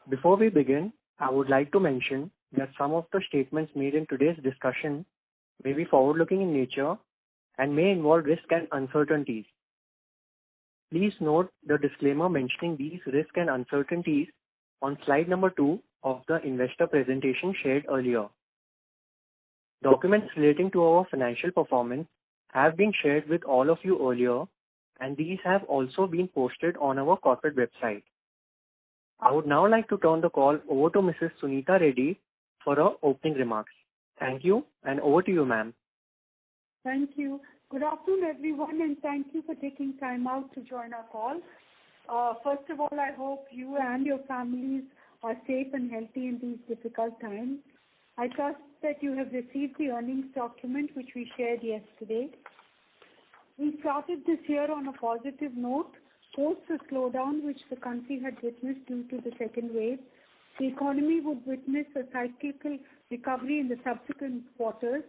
Before we begin, I would like to mention that some of the statements made in today's discussion may be forward-looking in nature and may involve risk and uncertainties. Please note the disclaimer mentioning these risks and uncertainties on slide number 2 of the investor presentation shared earlier. Documents relating to our financial performance have been shared with all of you earlier, and these have also been posted on our corporate website. I would now like to turn the call over to Mrs. Sunita Reddy for her opening remarks. Thank you, and over to you, ma'am. Thank you. Good afternoon, everyone, and thank you for taking time out to join our call. First of all, I hope you and your families are safe and healthy in these difficult times. I trust that you have received the earnings document which we shared yesterday. We started this year on a positive note. Post the slowdown which the country had witnessed due to the second wave, the economy would witness a cyclical recovery in the subsequent quarters.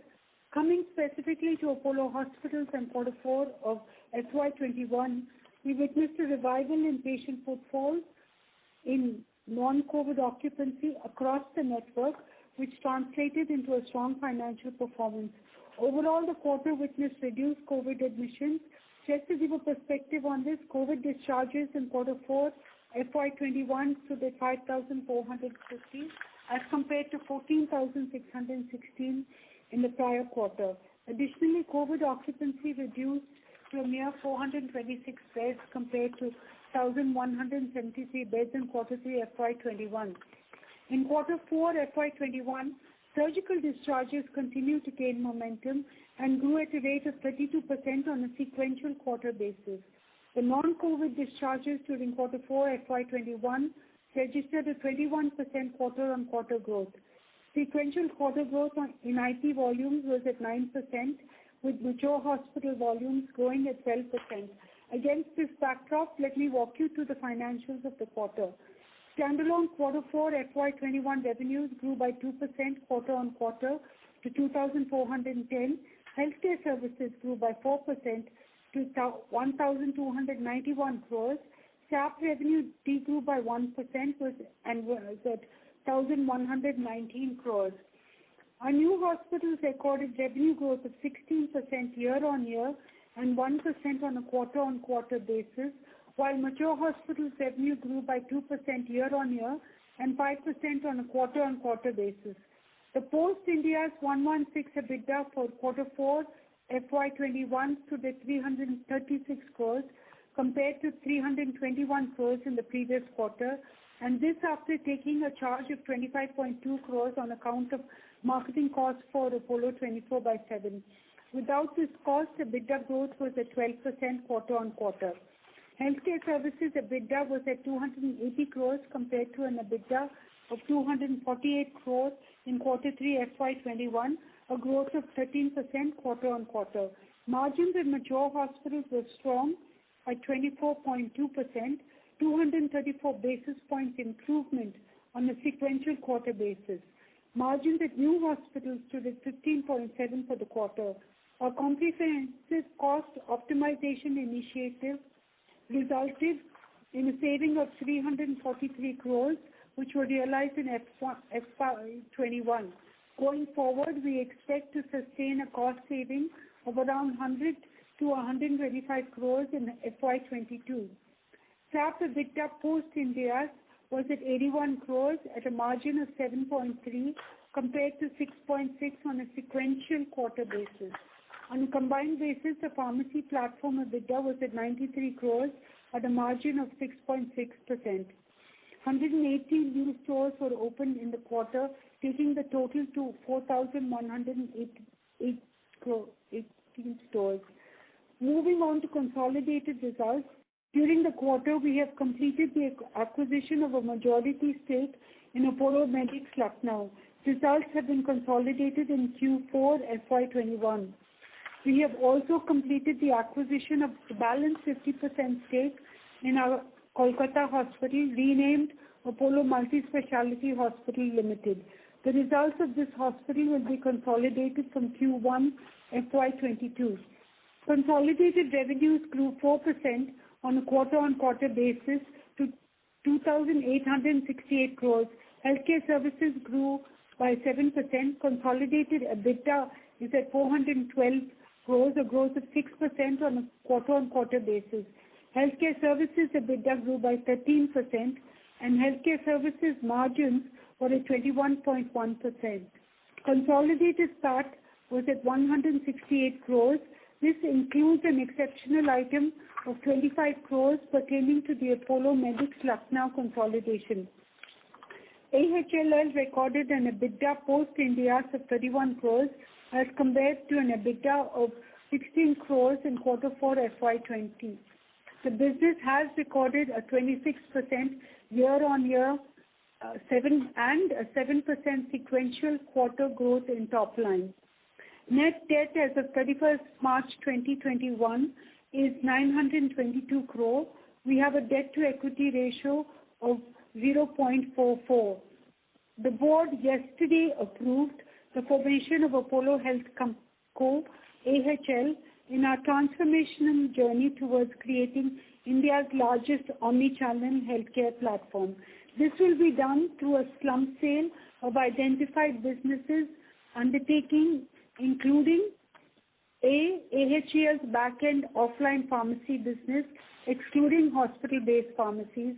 Coming specifically to Apollo Hospitals and Q4 of FY21, we witnessed a revival in patient footfalls in non-COVID occupancy across the network, which translated into a strong financial performance. Overall, the quarter witnessed reduced COVID admissions. Just to give a perspective on this, COVID discharges in Q4 FY21 stood at 5,450 as compared to 14,616 in the prior quarter. Additionally, COVID occupancy reduced to a mere 426 beds compared to 1,173 beds in Q3 FY21. In Q4 FY21, surgical discharges continued to gain momentum and grew at a rate of 32% on a sequential quarter basis. The non-COVID discharges during Q4 FY21 registered a 21% quarter-on-quarter growth. Sequential quarter growth in IT volumes was at 9%, with mature hospital volumes growing at 12%. Against this backdrop, let me walk you through the financials of the quarter. Standalone Q4 FY21 revenues grew by 2% quarter-on-quarter to 2,410. Healthcare services grew by 4% to 1,291 crores. SAP revenue degrew by 1% and was at 1,119 crores. Our new hospitals recorded revenue growth of 16% year-on-year and 1% on a quarter-on-quarter basis, while mature hospitals revenue grew by 2% year-on-year and 5% on a quarter-on-quarter basis. The post-Ind AS 116 EBITDA for Q4 FY21 stood at 336 crores compared to 321 crores in the previous quarter, and this after taking a charge of 25.2 crores on account of marketing costs for Apollo 24/7. Without this cost, EBITDA growth was at 12% quarter-on-quarter. Healthcare services EBITDA was at 280 crores compared to an EBITDA of 248 crores in Q3 FY21, a growth of 13% quarter-on-quarter. Margins in mature hospitals were strong at 24.2%, 234 basis points improvement on a sequential quarter basis. Margins at new hospitals stood at 15.7 for the quarter. Our comprehensive cost optimization initiative resulted in a saving of 343 crores, which were realized in FY21. Going forward, we expect to sustain a cost saving of around 100 to 125 crores in FY22. SAP EBITDA post-Ind AS was at 81 crores at a margin of 7.3 compared to 6.6 on a sequential quarter basis. On a combined basis, the pharmacy platform EBITDA was at 93 crores at a margin of 6.6%. 118 new stores were opened in the quarter, taking the total to 4,118 stores. Moving on to consolidated results, during the quarter we have completed the acquisition of a majority stake in Apollo Medics Lucknow. Results have been consolidated in Q4 FY21. We have also completed the acquisition of the balance 50% stake in our Kolkata hospital, renamed Apollo Multi-Speciality Hospital Limited. The results of this hospital will be consolidated from Q1 FY22. Consolidated revenues grew 4% on a quarter-on-quarter basis to 2,868 crores. Healthcare services grew by 7%. Consolidated EBITDA is at 412 crores, a growth of 6% on a quarter-on-quarter basis. Healthcare services EBITDA grew by 13%, and healthcare services margins were at 21.1%. Consolidated PAT was at 168 crores. This includes an exceptional item of 25 crores pertaining to the Apollo Medics Lucknow consolidation. AHLL recorded an EBITDA post-Ind AS of 31 crores as compared to an EBITDA of 16 crores in Q4 FY20. The business has recorded a 26% year-on-year and a 7% sequential quarter growth in top line. Net debt as of 31st March 2021 is 922 crore. We have a debt-to-equity ratio of 0.44. The board yesterday approved the formation of Apollo Health Co. AHL in our transformational journey towards creating India's largest omni-channel healthcare platform. This will be done through a slump sale of identified businesses undertaking including A. AHL's back-end offline pharmacy business excluding hospital-based pharmacies,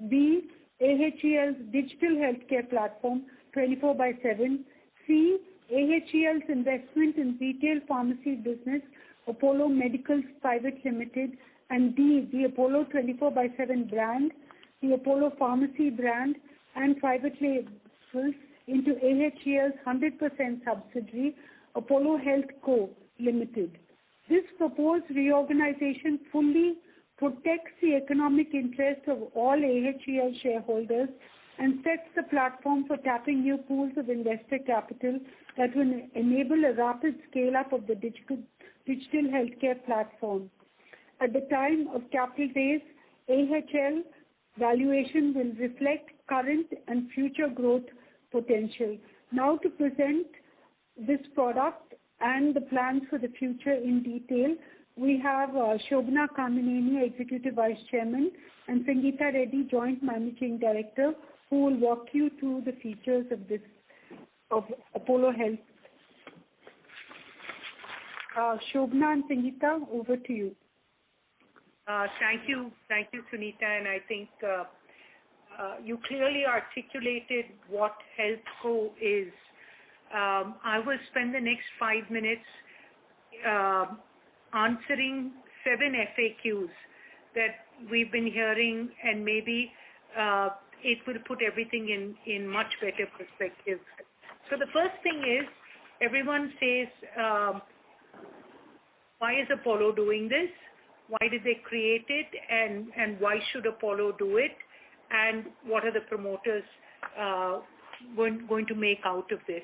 B. AHL's digital healthcare platform 24/7, C. AHL's investment in retail pharmacy business Apollo Medicals Private Limited, and D. the Apollo 24/7 brand, the Apollo Pharmacy brand and private labels into AHL's 100% subsidiary Apollo Health Co. Limited. This proposed reorganization fully protects the economic interest of all AHL shareholders and sets the platform for tapping new pools of investor capital that will enable a rapid scale-up of the digital healthcare platform. At the time of capital raise, AHL valuation will reflect current and future growth potential. Now to present this product and the plans for the future in detail, we have Shobana Kamineni, Executive Vice Chairman, and Sangeeta Reddy, Joint Managing Director, who will walk you through the features of Apollo Health. Shobana and Sangeeta, over to you. Thank you, Sunita, and I think you clearly articulated what HealthCo is. I will spend the next 5 minutes answering 7 FAQs that we've been hearing, and maybe it will put everything in much better perspective. So the first thing is, everyone says, why is Apollo doing this? Why did they create it? And why should Apollo do it? And what are the promoters going to make out of this?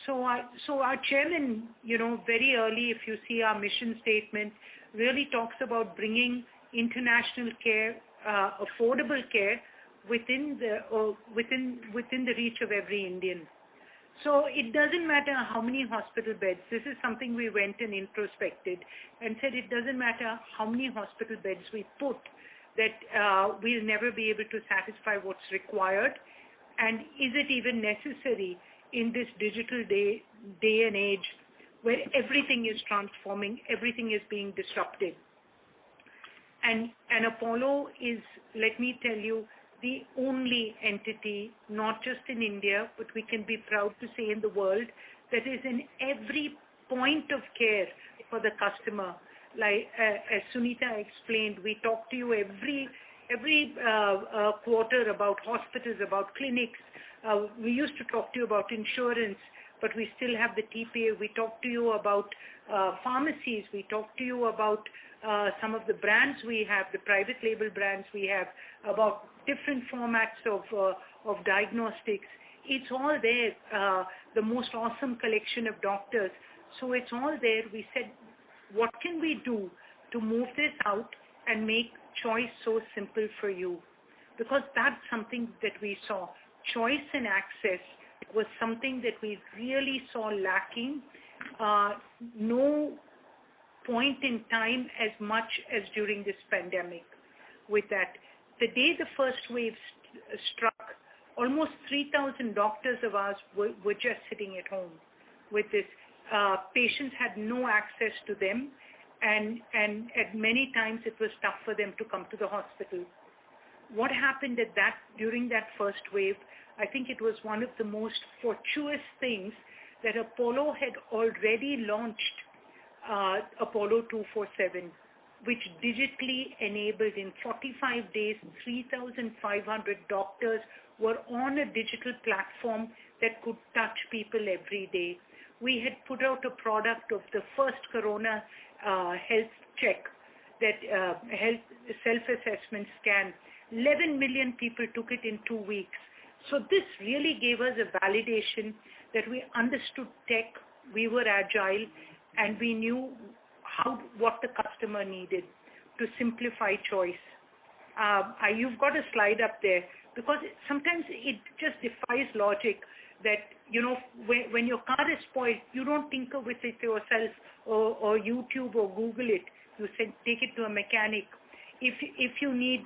So our chairman, very early, if you see our mission statement, really talks about bringing international care, affordable care within the reach of every Indian. So it doesn't matter how many hospital beds. This is something we went and introspected and said it doesn't matter how many hospital beds we put, that we'll never be able to satisfy what's required. And is it even necessary in this digital day and age where everything is transforming, everything is being disrupted? And Apollo is, let me tell you, the only entity, not just in India, but we can be proud to say in the world, that is in every point of care for the customer. Like as Sunita explained, we talk to you every quarter about hospitals, about clinics. We used to talk to you about insurance, but we still have the TPA. We talk to you about pharmacies. We talk to you about some of the brands we have, the private label brands we have, about different formats of diagnostics. It's all there, the most awesome collection of doctors. So it's all there. We said, what can we do to move this out and make choice so simple for you? Because that's something that we saw. Choice and access was something that we really saw lacking. No point in time as much as during this pandemic with that. the day the first wave struck, almost 3,000 doctors of ours were just sitting at home with this. Patients had no access to them, and at many times it was tough for them to come to the hospital. What happened during that first wave, I think it was one of the most fortuitous things that Apollo had already launched Apollo 247, which digitally enabled in 45 days, 3,500 doctors were on a digital platform that could touch people every day. We had put out a product of the first corona health check, that health self-assessment scan. 11 million people took it in 2 weeks. So this really gave us a validation that we understood tech, we were agile, and we knew what the customer needed to simplify choice. You've got a slide up there, because sometimes it just defies logic that, when your car is spoiled, you don't tinker with it yourself or YouTube or Google it. You say, take it to a mechanic. If you need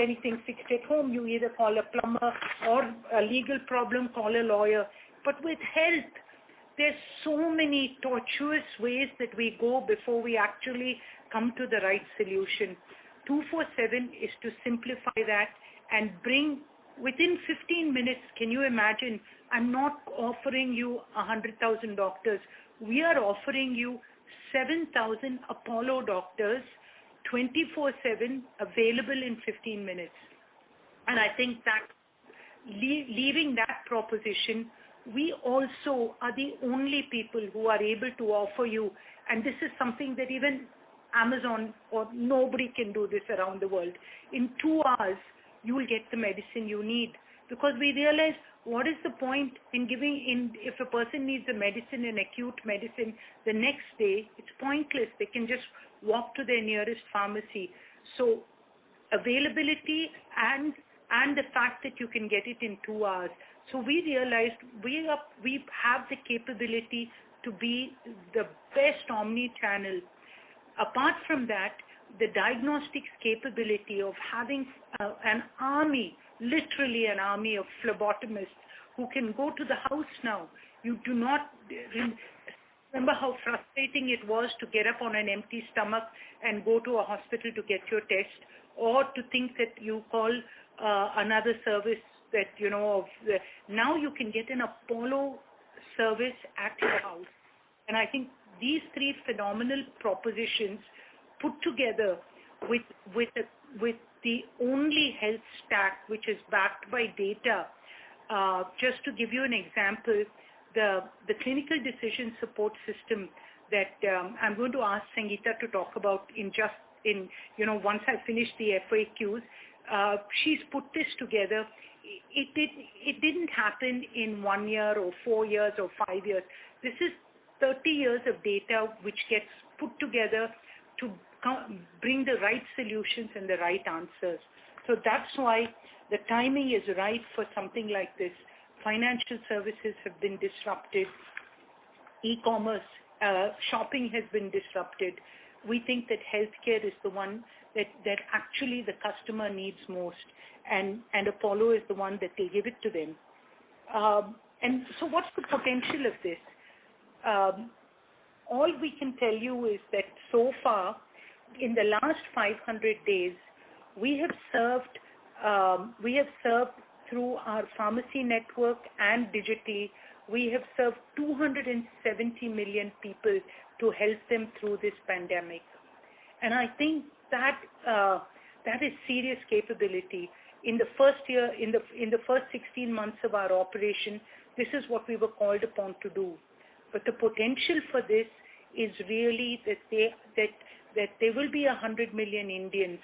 anything fixed at home, you either call a plumber, or a legal problem, call a lawyer. But with health, there's so many tortuous ways that we go before we actually come to the right solution. 247 is to simplify that and bring within 15 minutes. Can you imagine? I'm not offering you 100,000 doctors. We are offering you 7,000 Apollo doctors, 24/7, available in 15 minutes. And I think that leaving that proposition, we also are the only people who are able to offer you, and this is something that even Amazon or nobody can do this around the world. In 2 hours, you will get the medicine you need, because we realize, what is the point in if a person needs a medicine, an acute medicine, the next day, it's pointless. They can just walk to their nearest pharmacy. So availability and the fact that you can get it in 2 hours. So we realized we have the capability to be the best omni-channel. Apart from that, the diagnostics capability of having an army, literally an army of phlebotomists who can go to the house now. You do not remember how frustrating it was to get up on an empty stomach and go to a hospital to get your test, or to think that you call another service that, now you can get an Apollo service at your house. And I think these 3 phenomenal propositions put together with the only health stack which is backed by data. Just to give you an example, the clinical decision support system that I'm going to ask Sangeeta to talk about once I finish the FAQs. She's put this together. It didn't happen in 1 year or 4 years or 5 years. This is 30 years of data which gets put together to bring the right solutions and the right answers. So that's why the timing is right for something like this. Financial services have been disrupted. E-commerce, shopping has been disrupted. We think that healthcare is the one that actually the customer needs most, and Apollo is the one that will give it to them. And so what's the potential of this? All we can tell you is that so far, in the last 500 days, we have served through our pharmacy network and digitally, we have served 270 million people to help them through this pandemic. And I think that is serious capability. In the first year, in the first 16 months of our operation, this is what we were called upon to do. But the potential for this is really that there will be 100 million Indians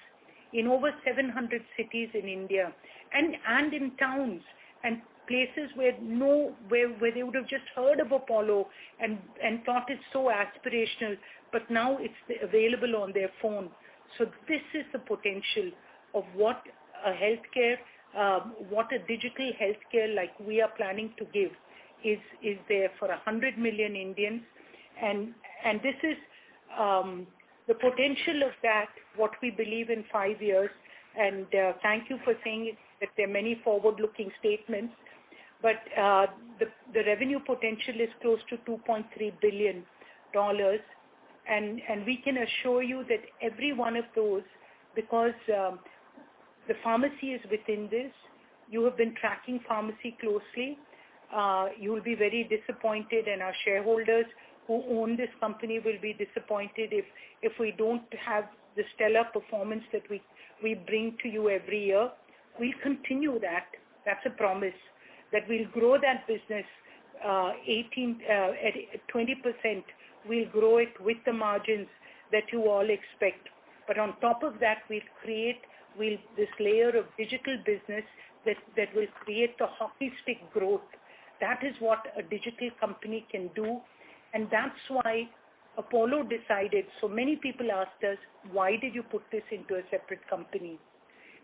in over 700 cities in India, and in towns and places where they would have just heard of Apollo and thought it's so aspirational, but now it's available on their phone. So this is the potential of what a healthcare, what a digital healthcare like we are planning to give is there for 100 million Indians, and this is the potential of that, what we believe in 5 years, and thank you for saying that there are many forward-looking statements, but the revenue potential is close to $2.3 billion, and we can assure you that every one of those, because the pharmacy is within this, you have been tracking pharmacy closely. You will be very disappointed, and our shareholders who own this company will be disappointed if we don't have the stellar performance that we bring to you every year. We'll continue that. That's a promise that we'll grow that business at 20%. We'll grow it with the margins that you all expect. But on top of that, we'll create this layer of digital business that will create the hockey stick growth. That is what a digital company can do. And that's why Apollo decided, so many people asked us, why did you put this into a separate company?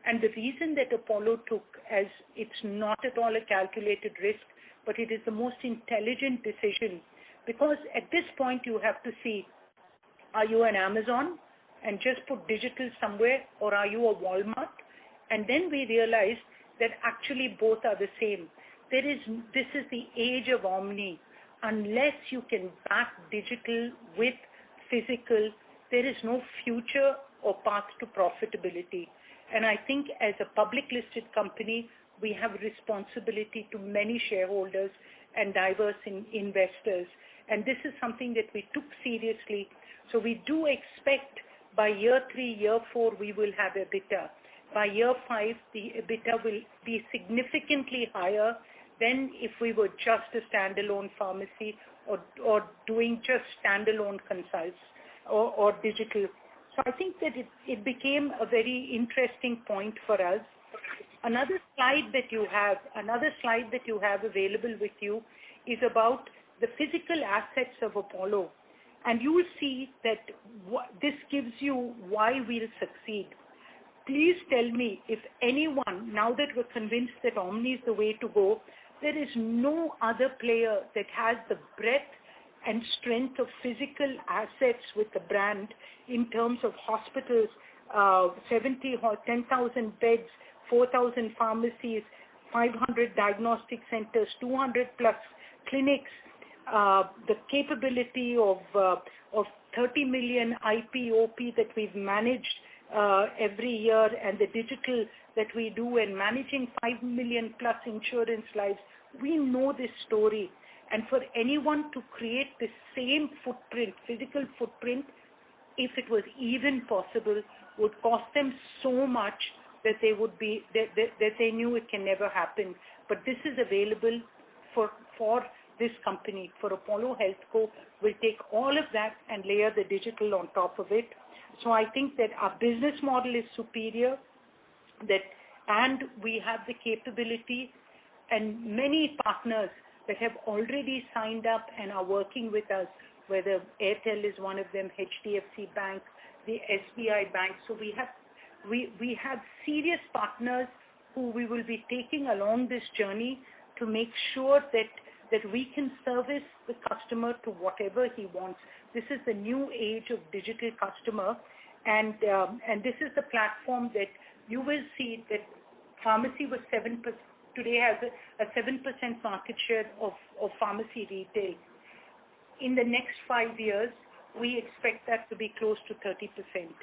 And the reason that Apollo took, as it's not at all a calculated risk, but it is the most intelligent decision, because at this point you have to see, are you an Amazon and just put digital somewhere, or are you a Walmart? And then we realized that actually both are the same. This is the age of omni. Unless you can back digital with physical, there is no future or path to profitability. And I think as a public listed company, we have responsibility to many shareholders and diverse investors. And this is something that we took seriously. So we do expect by year 3, year 4, we will have EBITDA. By year 5, the EBITDA will be significantly higher than if we were just a standalone pharmacy or doing just standalone consults or digital. So I think that it became a very interesting point for us. Another slide that you have available with you is about the physical assets of Apollo. And you will see that this gives you why we'll succeed. Please tell me if anyone, now that we're convinced that Omni is the way to go, there is no other player that has the breadth and strength of physical assets with the brand in terms of hospitals, 10,000 beds, 4,000 pharmacies, 500 diagnostic centers, 200 plus clinics, the capability of 30 million IP/OP that we've managed every year, and the digital that we do, and managing 5 million plus insurance lives. We know this story. And for anyone to create the same footprint, physical footprint, if it was even possible, would cost them so much that they knew it can never happen. But this is available for this company, for Apollo Healthco. We'll take all of that and layer the digital on top of it. So I think that our business model is superior, and we have the capability, and many partners that have already signed up and are working with us, whether Airtel is one of them, HDFC Bank, the SBI Bank. So we have serious partners who we will be taking along this journey to make sure that we can service the customer to whatever he wants. This is the new age of digital customer, and this is the platform that you will see that pharmacy was 7%. Today has a 7% market share of pharmacy retail. In the next 5 years, we expect that to be close to 30%.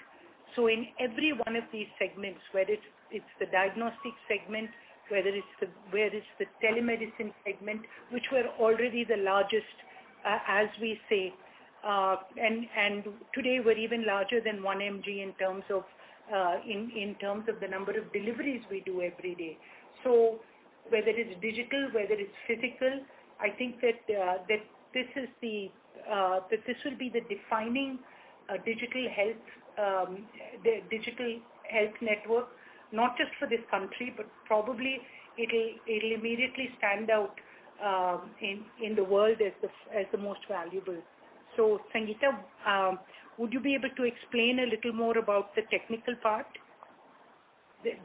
So in every one of these segments, whether it's the diagnostic segment, whether it's the telemedicine segment, which were already the largest, as we say, and today we're even larger than 1mg in terms of the number of deliveries we do every day. So whether it's digital, whether it's physical, I think that this will be the defining digital health network, not just for this country, but probably it'll immediately stand out in the world as the most valuable. So Sangeeta, would you be able to explain a little more about the technical part,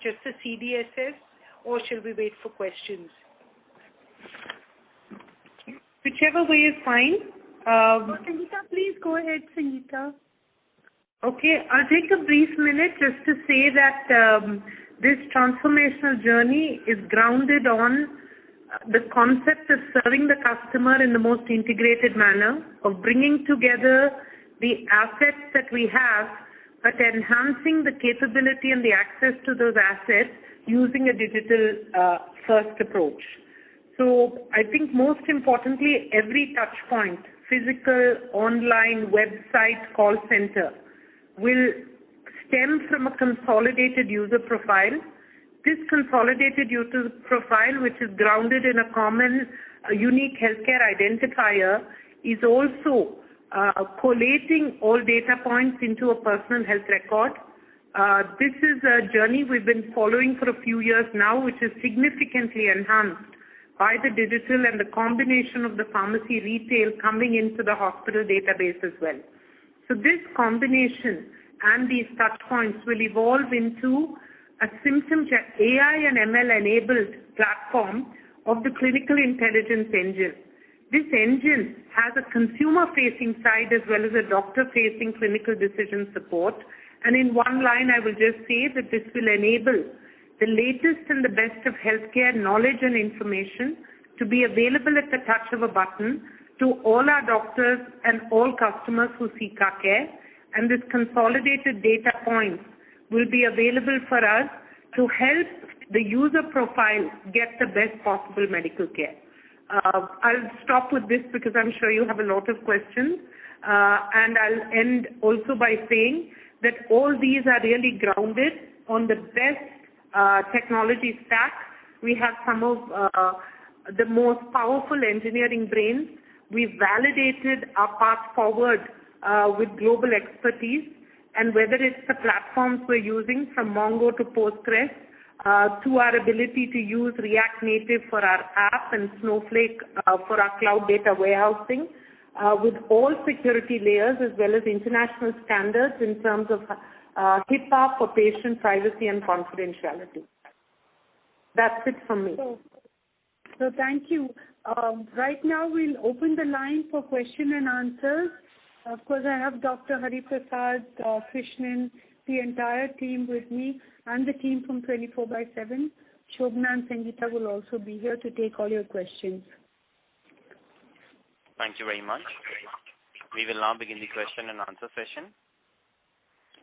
just the CDSS, or shall we wait for questions? Whichever way is fine. Sangeeta, please go ahead, Sangeeta. Okay, I'll take a brief minute just to say that this transformational journey is grounded on the concept of serving the customer in the most integrated manner, of bringing together the assets that we have, but enhancing the capability and the access to those assets using a digital first approach. So I think most importantly, every touch point, physical, online, website, call center, will stem from a consolidated user profile. This consolidated user profile, which is grounded in a common unique healthcare identifier, is also collating all data points into a personal health record. This is a journey we've been following for a few years now, which is significantly enhanced by the digital and the combination of the pharmacy retail coming into the hospital database as well. So this combination and these touch points will evolve into a symptom check, AI and ML enabled platform of the clinical intelligence engine. This engine has a consumer facing side as well as a doctor facing clinical decision support. And in one line, I will just say that this will enable the latest and the best of healthcare knowledge and information to be available at the touch of a button to all our doctors and all customers who seek our care. And this consolidated data points will be available for us to help the user profile get the best possible medical care. I'll stop with this because I'm sure you have a lot of questions. And I'll end also by saying that all these are really grounded on the best technology stack. We have some of the most powerful engineering brains. We've validated our path forward with global expertise, and whether it's the platforms we're using from Mongo to Postgres to our ability to use React Native for our app and Snowflake for our cloud data warehousing with all security layers as well as international standards in terms of HIPAA for patient privacy and confidentiality. That's it from me. So thank you. Right now we'll open the line for question and answers. Of course, I have Dr. Hari Prasad, Krishnan, the entire team with me, and the team from 24/7. Shobna and Sangeeta will also be here to take all your questions. Thank you very much. We will now begin the question and answer session.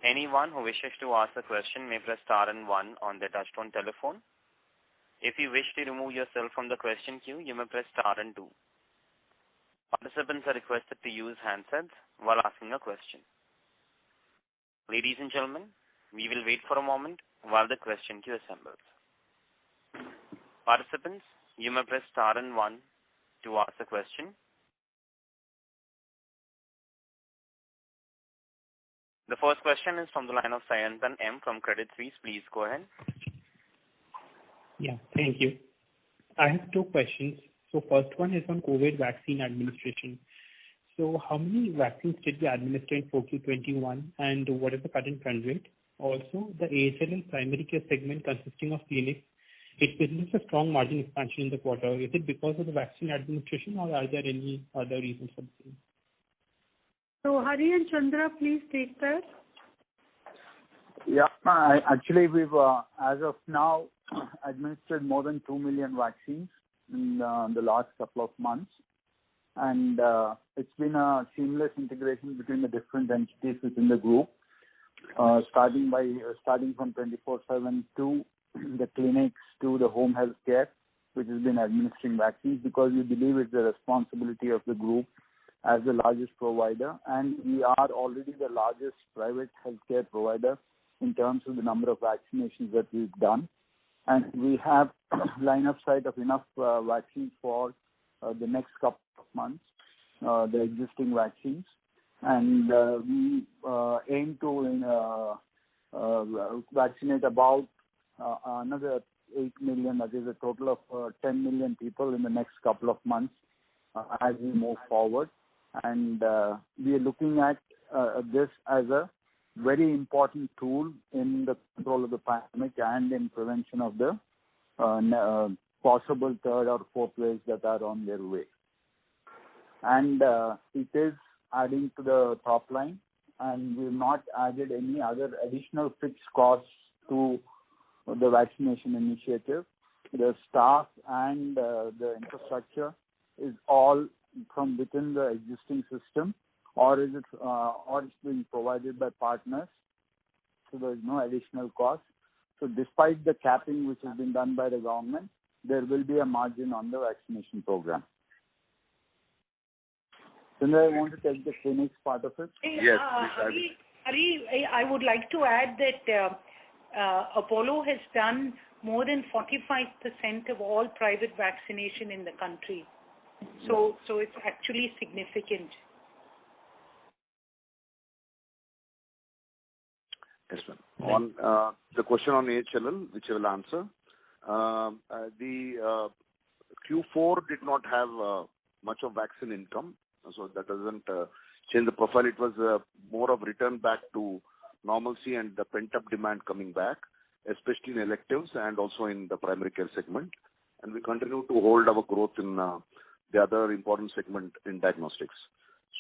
Anyone who wishes to ask a question may press star and 1 on their touchtone telephone. If you wish to remove yourself from the question queue, you may press star and 2. Participants are requested to use handsets while asking a question. Ladies and gentlemen, we will wait for a moment while the question queue assembles. Participants, you may press star and 1 to ask a question. The first question is from the line of Sayantan M from Credit Suisse. Please go ahead. Yeah, thank you. I have two questions. So first one is on COVID vaccine administration. So how many vaccines did we administer in Q4FY21 and what is the current run rate? Also, the AHLL primary care segment consisting of clinics, it witnessed a strong margin expansion in the quarter. Is it because of the vaccine administration or are there any other reasons for the same? So Hari and Chandra, please take that. Yeah, actually we've, as of now, administered more than 2 million vaccines in the last couple of months. And it's been a seamless integration between the different entities within the group, starting from 24/7 to the clinics to the home health care, which has been administering vaccines because we believe it's the responsibility of the group as the largest provider. And we are already the largest private healthcare provider in terms of the number of vaccinations that we've done. And we have line of sight of enough vaccines for the next couple of months, the existing vaccines. And we aim to vaccinate about another 8 million, that is a total of 10 million people in the next couple of months as we move forward. And we are looking at this as a very important tool in the control of the pandemic and in prevention of the possible third or fourth waves that are on their way. And it is adding to the top line and we've not added any other additional fixed costs to the vaccination initiative. The staff and the infrastructure is all from within the existing system, or it's being provided by partners. So there is no additional cost. So despite the capping which has been done by the government, there will be a margin on the vaccination program. Then I want to take the clinics part of it. Yes, Hari, I would like to add that Apollo has done more than 45% of all private vaccination in the country. So it's actually significant. Yes, ma'am. On the question on AHLL, which I will answer, the Q4 did not have much of vaccine income, so that doesn't change the profile. It was more of return back to normalcy and the pent-up demand coming back, especially in electives and also in the primary care segment. And we continue to hold our growth in the other important segment in diagnostics.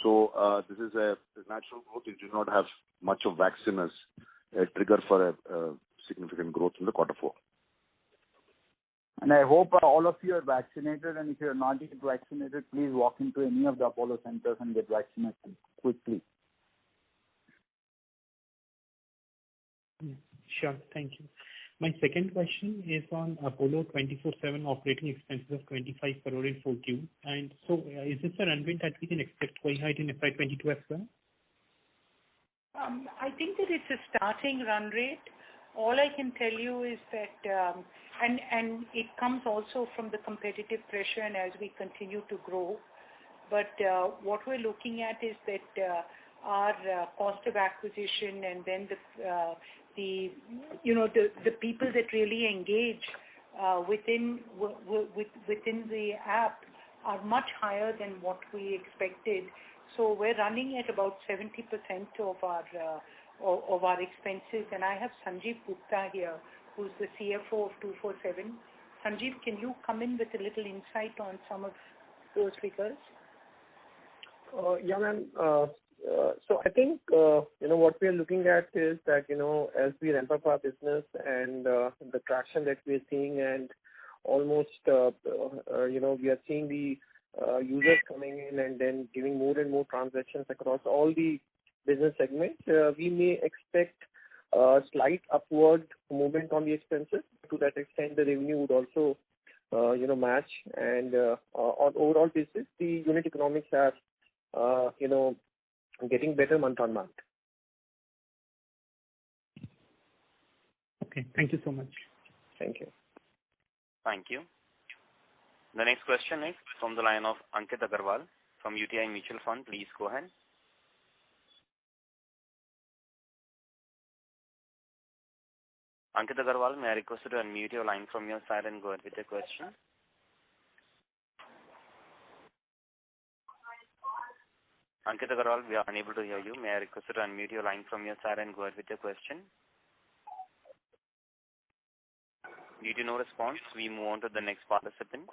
So this is a natural growth. It did not have much of vaccine as a trigger for a significant growth in the quarter 4. And I hope all of you are vaccinated, and if you are not yet vaccinated, please walk into any of the Apollo centers and get vaccinated quickly. Sure, thank you. My second question is on Apollo 24/7 operating expenses of 25 crore in 4Q. And so is this a run rate that we can expect going ahead in FY22 as well? I think that it's a starting run rate. All I can tell you is that, and it comes also from the competitive pressure and as we continue to grow. But what we're looking at is that our cost of acquisition and then the people that really engage within the app are much higher than what we expected. So we're running at about 70% of our expenses, and I have Sanjeev Gupta here, who's the CFO of 247. Sanjeev, can you come in with a little insight on some of those figures? Yeah, ma'am. So I think, what we are looking at is that, as we ramp up our business and the traction that we are seeing and almost, we are seeing the users coming in and then giving more and more transactions across all the business segments, we may expect a slight upward movement on the expenses. To that extent, the revenue would also, match. And on overall basis, the unit economics are, getting better month on month. Okay, thank you so much. Thank you. Thank you. The next question is from the line of Ankit Agarwal from UTI Mutual Fund. Please go ahead. Ankit Agarwal, may I request you to unmute your line from your side and go ahead with your question? Ankit Agarwal, we are unable to hear you. May I request you to unmute your line from your side and go ahead with your question? Due to no response, we move on to the next participant.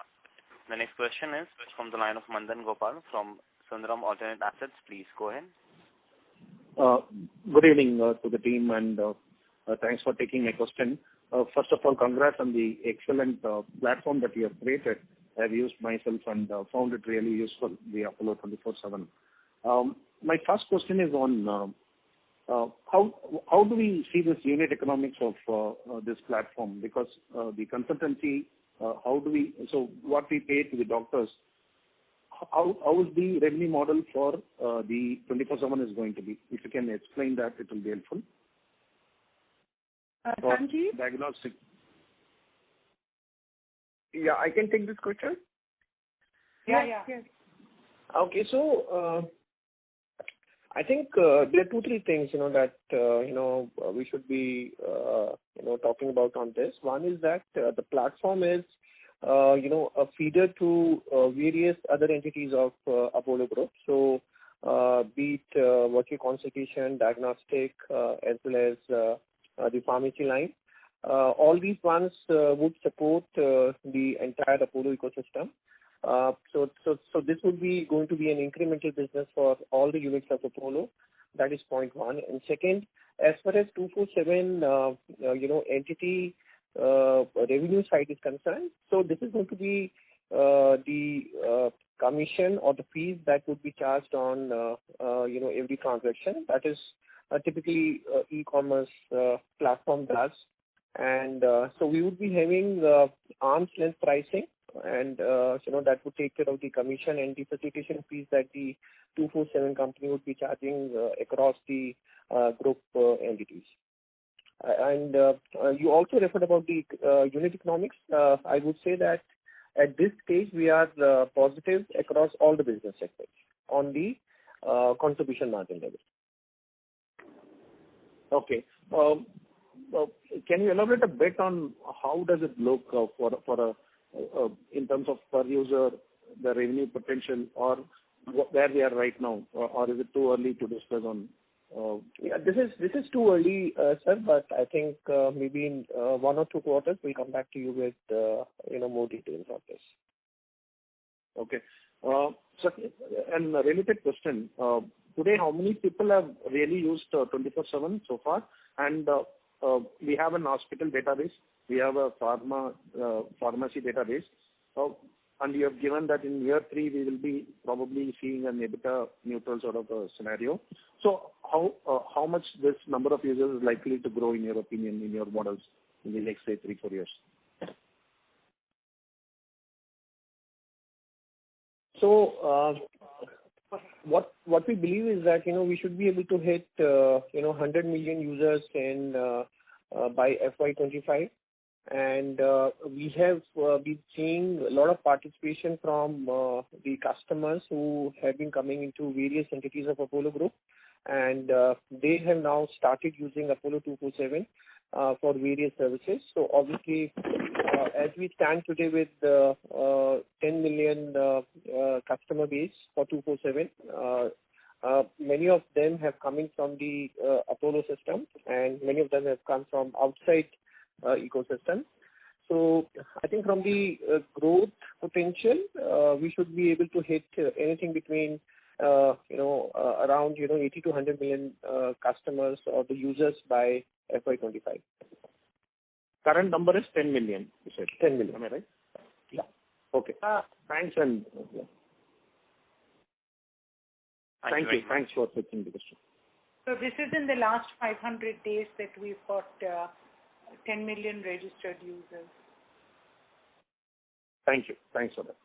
The next question is from the line of Mandan Gopal from Sundaram Alternate Assets. Please go ahead. Good evening to the team, and thanks for taking my question. First of all, congrats on the excellent platform that you have created. I have used myself and found it really useful, the Apollo 24/7. My first question is on how do we see this unit economics of this platform? Because the consultancy, so what we pay to the doctors, how is the revenue model for the 24/7 is going to be? If you can explain that, it will be helpful. Sanjeev? Diagnostic. Yeah, I can take this question. Yes. Okay, so I think there are 2-3 things, that we should be talking about on this. One is that the platform is a feeder to various other entities of Apollo Group. So be it virtual consultation, diagnostic, as well as the pharmacy line. All these ones would support the entire Apollo ecosystem. So this would be going to be an incremental business for all the units of Apollo. That is point one. And second, as far as 247, entity revenue side is concerned, so this is going to be the commission or the fees that would be charged on, every transaction. That is typically e-commerce platform does. And so we would be having arm's length pricing, and that would take care of the commission and the facilitation fees that the 247 company would be charging across the group entities. And you also referred about the unit economics. I would say that at this stage we are positive across all the business segments on the contribution margin level. Okay. Can you elaborate a bit on how does it look for in terms of per user, the revenue potential, or where we are right now, or is it too early to discuss on? This is too early, sir. But I think maybe in 1 or 2 quarters we'll come back to you with more details on this. Okay. So, and a related question. Today, how many people have really used 24/7 so far? And we have an hospital database. We have a pharmacy database. And you have given that in year 3 we will be probably seeing an EBITDA neutral sort of a scenario. So how much this number of users is likely to grow in your opinion, in your models, in the next, say, 3-4 years? So what we believe is that we should be able to hit 100 million users in by FY25. And we have been seeing a lot of participation from the customers who have been coming into various entities of Apollo Group, and they have now started using Apollo 247 for various services. So obviously, as we stand today with 10 million customer base for 247, many of them have coming from the Apollo system, and many of them have come from outside ecosystem. So I think from the growth potential, we should be able to hit anything between around 80 to 100 million customers or the users by FY25. Current number is 10 million, you said. 10 million. Am I right? Yeah. Okay. Thanks, and thank you. Thanks for taking the question. So this is in the last 500 days that we've got 10 million registered users. Thank you. Thanks for that.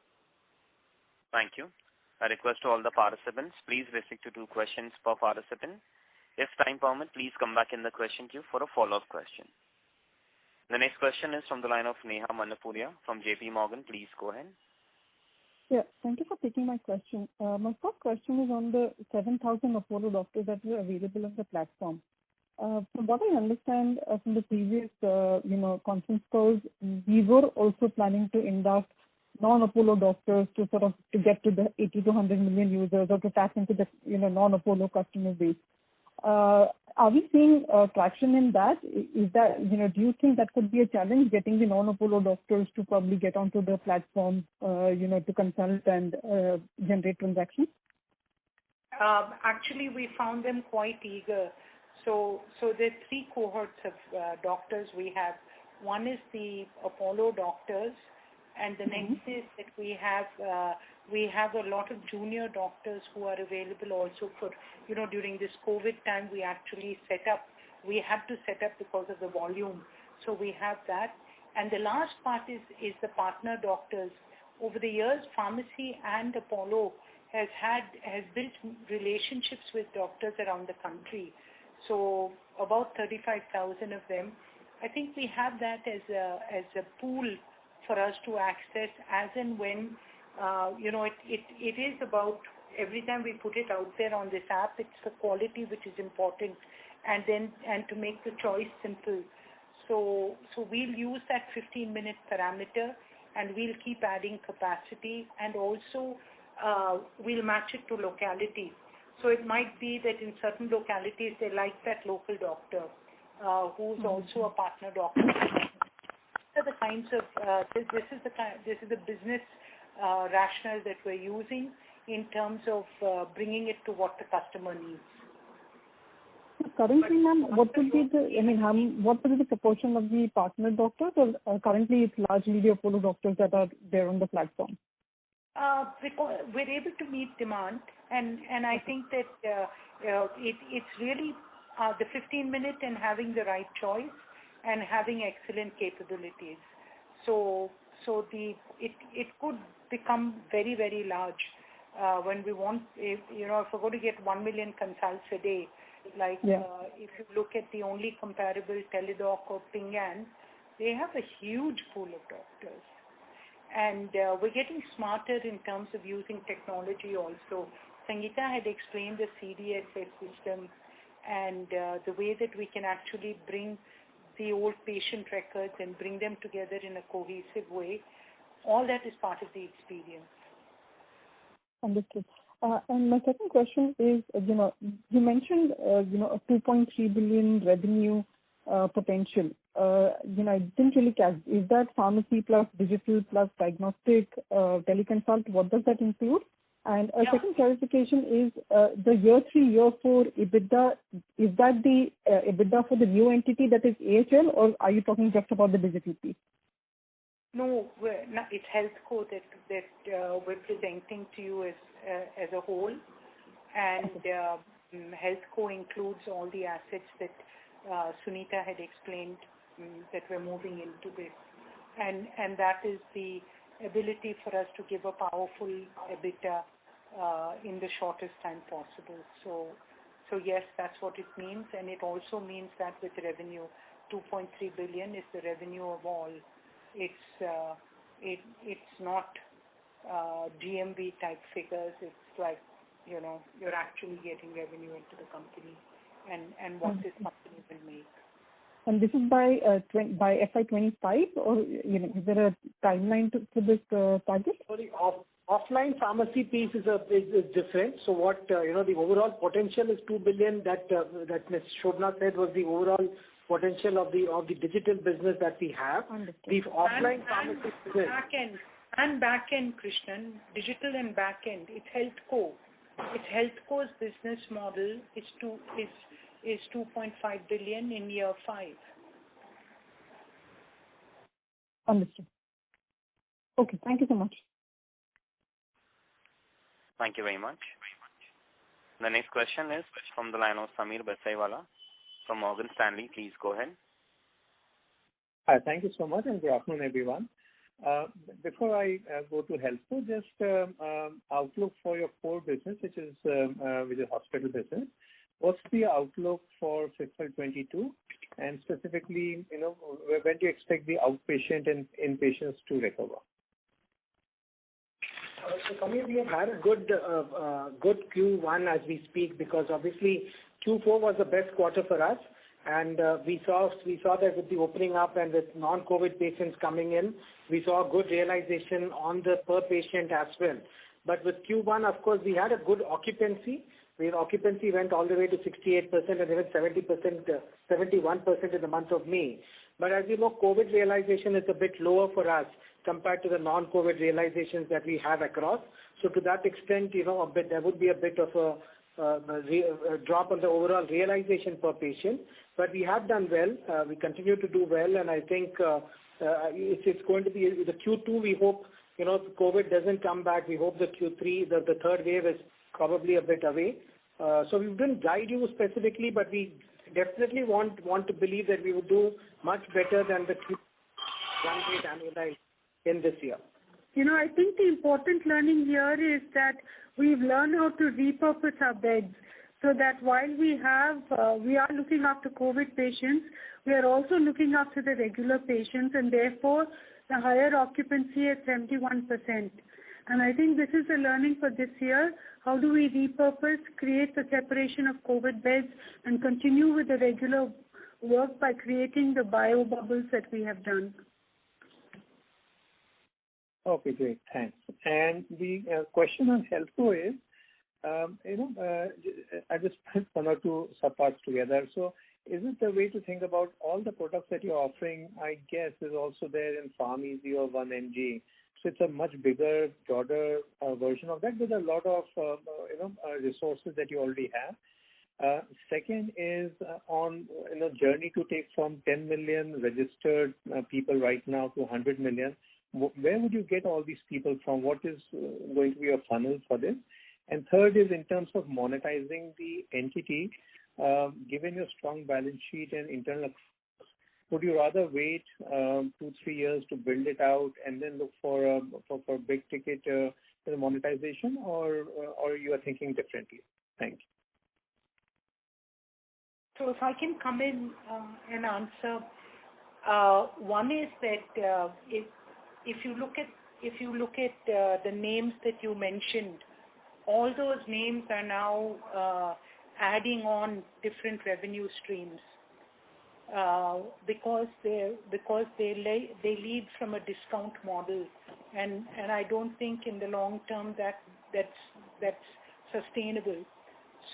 Thank you. A request to all the participants, please restrict to 2 questions per participant. If time permit, please come back in the question queue for a follow-up question. The next question is from the line of Neha Manapuria from JP Morgan. Please go ahead. Yeah, thank you for taking my question. My first question is on the 7,000 Apollo doctors that were available on the platform. From what I understand from the previous, conference calls, we were also planning to induct non-Apollo doctors to get to the 80 to 100 million users or to tap into the, non-Apollo customer base. Are we seeing traction in that? Is that, do you think that could be a challenge, getting the non-Apollo doctors to probably get onto the platform, to consult and generate transactions? Actually, we found them quite eager. So there are 3 cohorts of doctors we have. One is the Apollo doctors, and the next is that we have a lot of junior doctors who are available also for, during this COVID time we had to set up because of the volume. So we have that. And the last part is the partner doctors. Over the years, pharmacy and Apollo has built relationships with doctors around the country. So about 35,000 of them. I think we have that as a pool for us to access as and when, it is about every time we put it out there on this app, it's the quality which is important, and to make the choice simple. So we'll use that 15-minute parameter, and we'll keep adding capacity, and also we'll match it to locality. So it might be that in certain localities they like that local doctor who's also a partner doctor. These are the kinds of this is the business rationale that we're using in terms of bringing it to what the customer needs. Currently, ma'am, what would be what would be the proportion of the partner doctors? Or currently, it's largely the Apollo doctors that are there on the platform. Because we're able to meet demand, and I think that it's really the 15-minute and having the right choice and having excellent capabilities. So it could become very, very large when we want. If we're going to get 1 million consults a day, if you look at the only comparable Teledoc or Ping An, they have a huge pool of doctors. And we're getting smarter in terms of using technology also. Sangeeta had explained the CDSS system and the way that we can actually bring the old patient records and bring them together in a cohesive way. All that is part of the experience. Understood. And my second question is, you mentioned, a 2.3 billion revenue potential. I didn't really catch. Is that pharmacy plus digital plus diagnostic teleconsult? What does that include? And a second clarification is the year 3, year 4 EBITDA. Is that the EBITDA for the new entity that is AHL, or are you talking just about the digital piece? No, it's HealthCo that we're presenting to you as a whole, and HealthCo includes all the assets that Sunita had explained that we're moving into this, and that is the ability for us to give a powerful EBITDA in the shortest time possible. So yes, that's what it means, and it also means that with revenue, 2.3 billion is the revenue of all. It's not GMV type figures. It's like you're actually getting revenue into the company and what this company will make. And this is by FY25, or is there a timeline to this target? Sorry, offline pharmacy piece is different. So what the overall potential is 2 billion. That Ms. Shobna said was the overall potential of the digital business that we have. Understood. The offline pharmacy business. Back end, Krishnan, digital and back end. It's HealthCo. It's HealthCo's business model is 2.5 billion in year 5. Understood. Okay, thank you so much. Thank you very much. The next question is from the line of Sameer Basaiwala from Morgan Stanley. Please go ahead. Hi, thank you so much, and good afternoon, everyone. Before I go to HealthCo, just outlook for your core business, which is hospital business. What's the outlook for fiscal 22? And specifically, when do you expect the outpatient and inpatients to recover? So, Sameer, we have had a good Q1 as we speak, because obviously Q4 was the best quarter for us, and we saw that with the opening up and with non-COVID patients coming in, we saw a good realization on the per patient as well. But with Q1, of course, we had a good occupancy. Occupancy went all the way to 68% and even 71% in the month of May. But as you know, COVID realization is a bit lower for us compared to the non-COVID realizations that we have across. So to that extent, there would be a bit of a drop on the overall realization per patient. But we have done well. We continue to do well, and I think it's going to be the Q2. We hope COVID doesn't come back. We hope the Q3, the third wave is probably a bit away. So we didn't guide you specifically, but we definitely want to believe that we will do much better than the Q1 rate annualized in this year. I think the important learning here is that we've learned how to repurpose our beds, so that while we are looking after COVID patients, we are also looking after the regular patients, and therefore the higher occupancy at 71%. And I think this is a learning for this year. How do we repurpose, create the separation of COVID beds, and continue with the regular work by creating the bio bubbles that we have done? Okay, great. Thanks. And the question on HealthCo is, I just put one or two subparts together. So is it the way to think about all the products that you're offering, I guess, is also there in Pharmacy or 1mg? So it's a much bigger, broader version of that with a lot of, resources that you already have. Second is on journey to take from 10 million registered people right now to 100 million. Where would you get all these people from? What is going to be a funnel for this? And third is in terms of monetizing the entity, given your strong balance sheet and internal, would you rather wait 2-3 years to build it out and then look for big ticket monetization, or you are thinking differently? Thank you. So if I can come in and answer, one is that if you look at the names that you mentioned, all those names are now adding on different revenue streams because they lead from a discount model, and I don't think in the long term that's sustainable.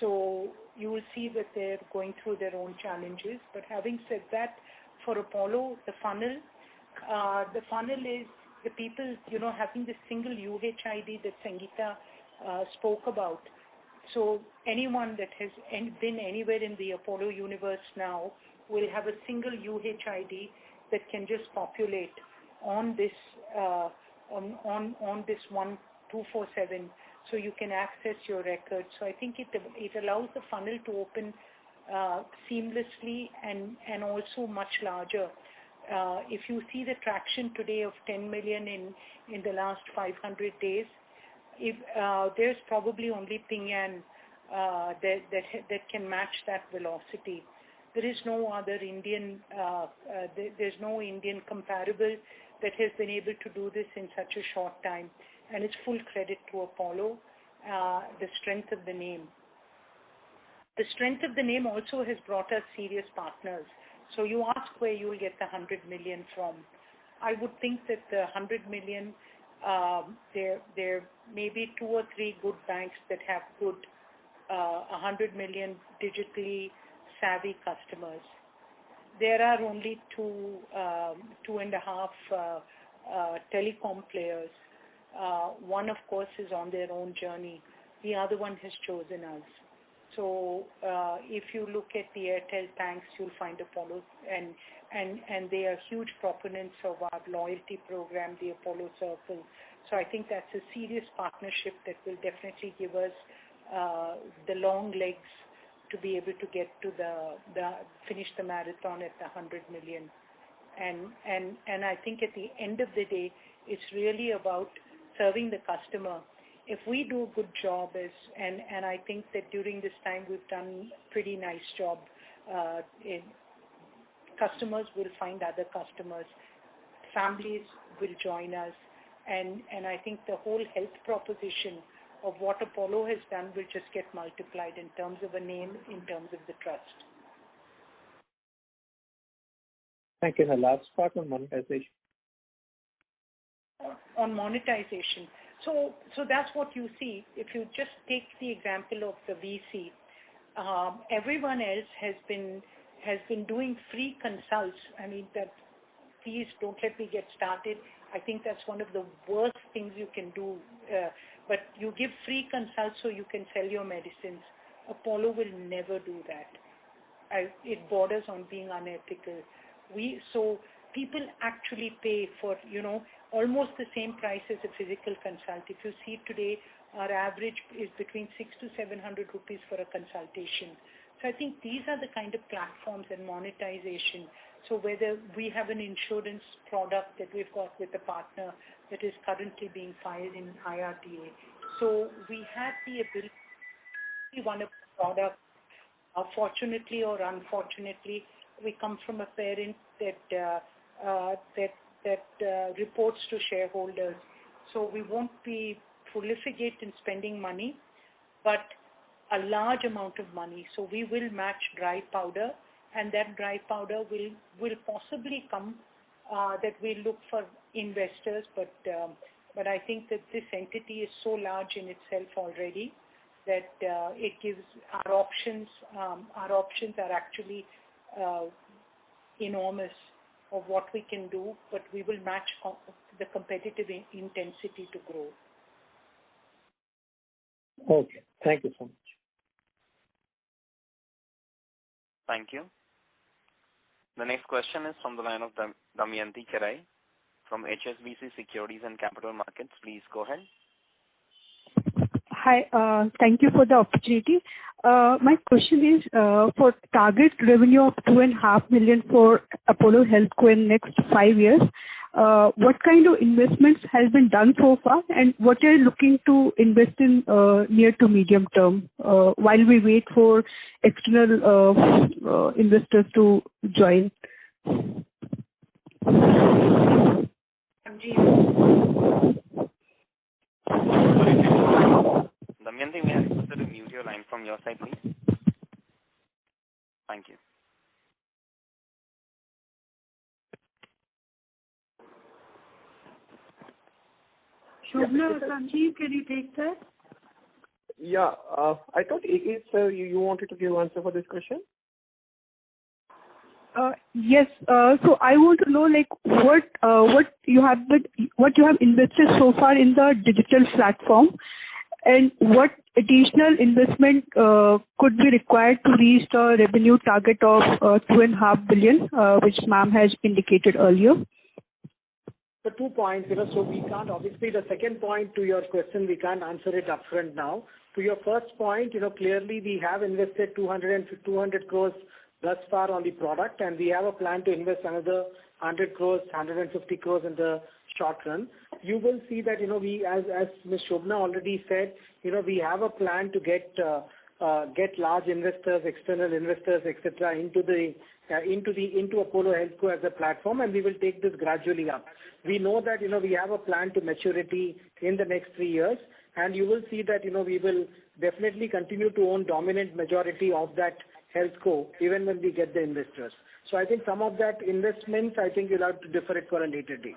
So you will see that they're going through their own challenges. But having said that, for Apollo, the funnel is the people, having the single UHID that Sangeeta spoke about. So anyone that has been anywhere in the Apollo universe now will have a single UHID that can just populate on this on this 1247. So you can access your records. So I think it allows the funnel to open seamlessly and also much larger. If you see the traction today of 10 million in the last 500 days, if there's probably only Ping An that can match that velocity. There is no other Indian. There's no Indian comparable that has been able to do this in such a short time. And it's full credit to Apollo, the strength of the name. The strength of the name also has brought us serious partners. So you ask where you will get the 100 million from. I would think that the 100 million, there may be 2 or 3 good banks that have good 100 million digitally savvy customers. There are only 2.5 telecom players. One, of course, is on their own journey. The other one has chosen us. So if you look at the Airtel thanks, you'll find Apollo, and they are huge proponents of our loyalty program, the Apollo Circle. So I think that's a serious partnership that will definitely give us the long legs to be able to get to finish the marathon at the 100 million. And I think at the end of the day, it's really about serving the customer. If we do a good job, and I think that during this time we've done a pretty nice job, customers will find other customers, families will join us, and I think the whole health proposition of what Apollo has done will just get multiplied in terms of a name, in terms of the trust. Thank you. The last part on monetization. On monetization. So that's what you see. If you just take the example of the VC, everyone else has been doing free consults. I mean, that please don't let me get started. I think that's one of the worst things you can do. But you give free consults so you can sell your medicines. Apollo will never do that. It borders on being unethical. So people actually pay for, almost the same price as a physical consult. If you see today, our average is between 600 to 700 rupees for a consultation. So I think these are the kind of platforms and monetization. So whether we have an insurance product that we've got with a partner that is currently being filed in IRDA. So we have the ability to one of the products. Fortunately or unfortunately, we come from a parent that reports to shareholders. So we won't be prolificate in spending money, but a large amount of money. So we will match dry powder, and that dry powder will possibly come that we look for investors. But I think that this entity is so large in itself already that it gives our options. Our options are actually enormous of what we can do, but we will match the competitive intensity to grow. Okay. Thank you so much. Thank you. The next question is from the line of Damayanti Kerai from HSBC Securities and Capital Markets. Please go ahead. Hi, thank you for the opportunity. My question is, for target revenue of 2.5 million for Apollo HealthCo in next 5 years, what kind of investments has been done so far, and what are you looking to invest in near to medium term while we wait for external investors to join? Damayanti, may I request you to mute your line from your side, please? Thank you. Shobna, Sanjeev, can you take that? Yeah, I thought AK sir, you wanted to give answer for this question. Yes. So I want to know, like, what you have invested so far in the digital platform, and what additional investment could be required to reach the revenue target of 2.5 billion, which ma'am has indicated earlier. So 2 points, so we can't, obviously the second point to your question, we can't answer it upfront now. To your first point, clearly we have invested 200 crores thus far on the product, and we have a plan to invest another 100 crores, 150 crores in the short run. You will see that, we, as Ms. Shobna already said, we have a plan to get large investors, external investors, etc., into Apollo HealthCo as a platform, and we will take this gradually up. We know that, we have a plan to maturity in the next 3 years, and you will see that, we will definitely continue to own dominant majority of that HealthCo even when we get the investors. So I think some of that investments, I think you'll have to defer it for a later date.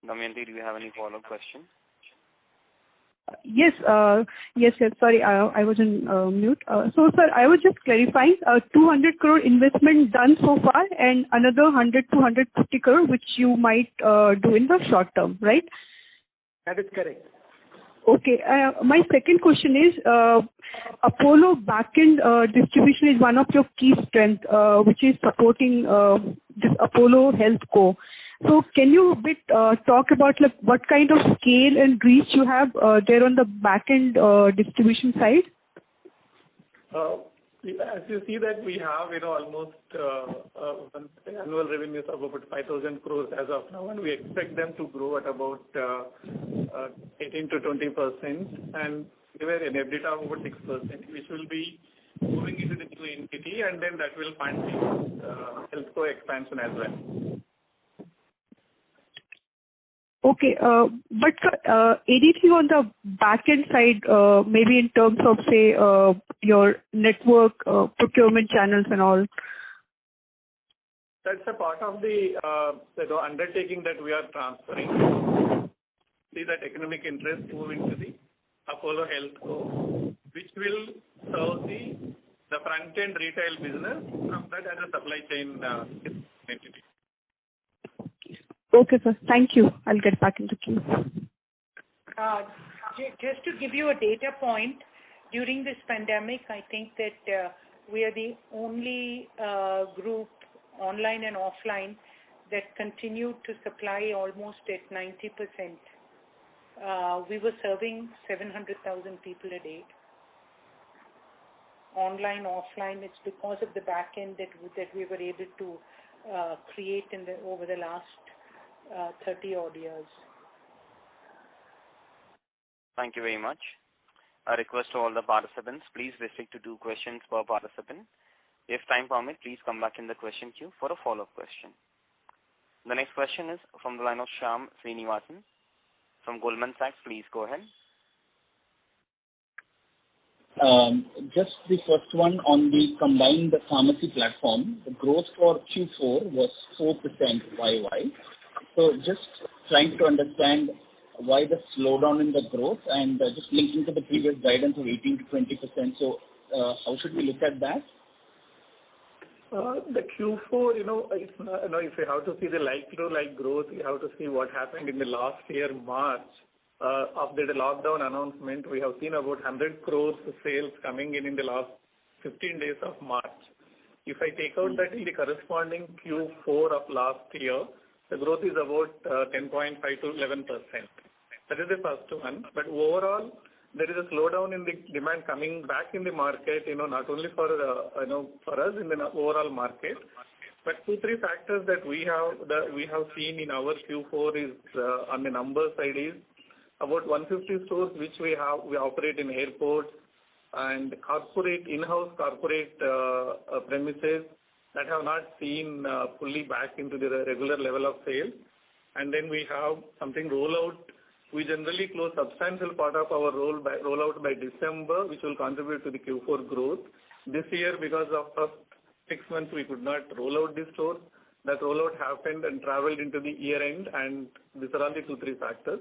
Damayanti, do you have any follow-up question? Yes, sir. Sorry, I was in mute. So, sir, I was just clarifying, 200 crore investment done so far, and another 100 to 150 crore, which you might do in the short term, right? That is correct. Okay. My second question is, Apollo backend distribution is one of your key strengths, which is supporting this Apollo HealthCo. So can you talk about like what kind of scale and reach you have there on the backend distribution side? As you see that we have almost annual revenues of about 5,000 crores as of now, and we expect them to grow at about 18 to 20%, and we were an EBITDA of over 6%, which will be moving into the new entity, and then that will fund the HealthCo expansion as well. Okay, but anything on the back-end side, maybe in terms of, say, your network, procurement channels and all? That's a part of the undertaking that we are transferring. See that economic interest move into the Apollo HealthCo, which will serve the front-end retail business from that as a supply chain entity. Okay, sir. Thank you. I'll get back into queue. Just to give you a data point, during this pandemic, I think that we are the only group, online and offline, that continued to supply almost at 90%. We were serving 700,000 people a day. Online, offline, it's because of the back end that we were able to create over the last 30 odd years. Thank you very much. A request to all the participants, please restrict to 2 questions per participant. If time permit, please come back in the question queue for a follow-up question. The next question is from the line of Shyam Srinivasan from Goldman Sachs. Please go ahead. Just the first one on the combined pharmacy platform. The growth for Q4 was 4% YY. So just trying to understand why the slowdown in the growth, and just linking to the previous guidance of 18 to 20%. So how should we look at that? The Q4, it's not, if you have to see the like-to-like growth, you have to see what happened in the last year, March. After the lockdown announcement, we have seen about 100 crores sales coming in the last 15 days of March. If I take out that in the corresponding Q4 of last year, the growth is about 10.5 to 11%. That is the first one. But overall, there is a slowdown in the demand coming back in the market, not only for us in the overall market, but 2-3 factors that we have seen in our Q4 is on the number side is about 150 stores which we operate in airports and in-house corporate premises that have not seen fully back into the regular level of sales. And then we have something rollout. We generally close substantial part of our rollout by December, which will contribute to the Q4 growth. This year, because of first 6 months, we could not roll out the stores. That rollout happened and traveled into the year end, and these are all the 2-3 factors.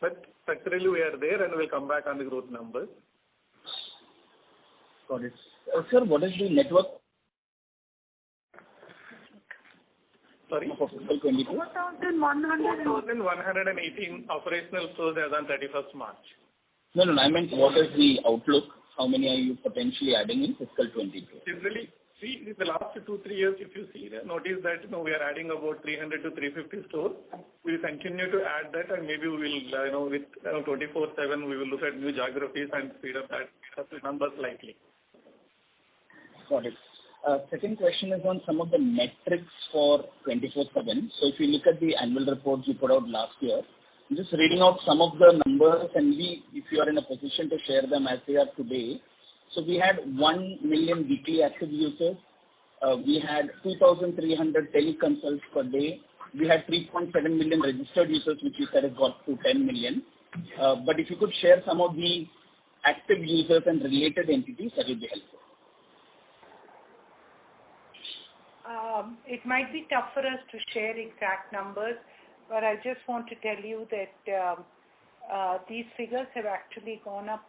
But structurally, we are there and we'll come back on the growth numbers. Got it. Sir, what is the network? Sorry? For fiscal 22? 4,118 operational stores as on 31st March. No, I meant what is the outlook? How many are you potentially adding in fiscal 22? Generally, see, the last 2-3 years, if you see, notice that we are adding about 300 to 350 stores. We will continue to add that, and maybe we will, with 24/7, we will look at new geographies and speed up that numbers slightly. Got it. Second question is on some of the metrics for 24/7. So if you look at the annual reports you put out last year, I'm just reading out some of the numbers, and if you are in a position to share them as they are today. So we had 1 million weekly active users. We had 2,300 teleconsults per day. We had 3.7 million registered users, which you said has got to 10 million. But if you could share some of the active users and related entities, that would be helpful. It might be tough for us to share exact numbers, but I just want to tell you that these figures have actually gone up.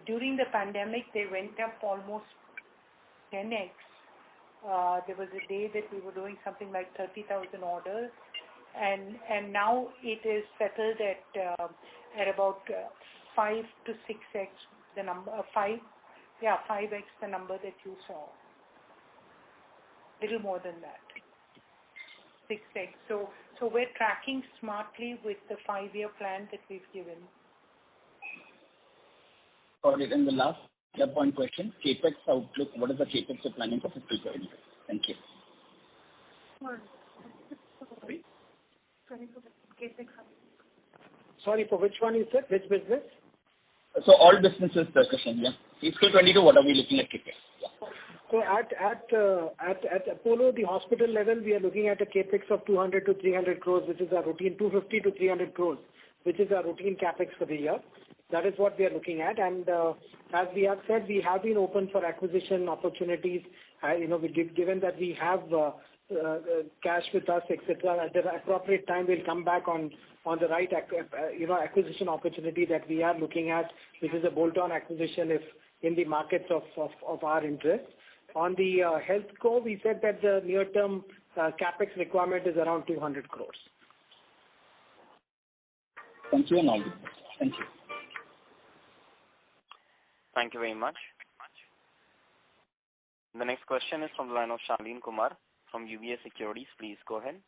During the pandemic, they went up almost 10x. There was a day that we were doing something like 30,000 orders, and now it is settled at about 5 to 6x the number. 5x the number that you saw. Little more than that. 6x. So we're tracking smartly with the 5-year plan that we've given. Got it. And the last point question, CAPEX outlook. What is the CAPEX you're planning for fiscal 22? Thank you. Sorry, for which one you said? Which business? So all businesses, the question, yeah. Fiscal 22, what are we looking at CAPEX? Yeah. So at Apollo, the hospital level, we are looking at a CAPEX of 200 to 300 crores, which is our routine, 250 to 300 crores, which is our routine CAPEX for the year. That is what we are looking at. And as we have said, we have been open for acquisition opportunities. Given that we have cash with us, etc., at the appropriate time, we'll come back on the right acquisition opportunity that we are looking at, which is a bolt-on acquisition if in the markets of our interest. On the health core, we said that the near-term CAPEX requirement is around 200 crores. Thank you and all. Thank you. Thank you very much. The next question is from the line of Shalin Kumar from UBS Securities. Please go ahead.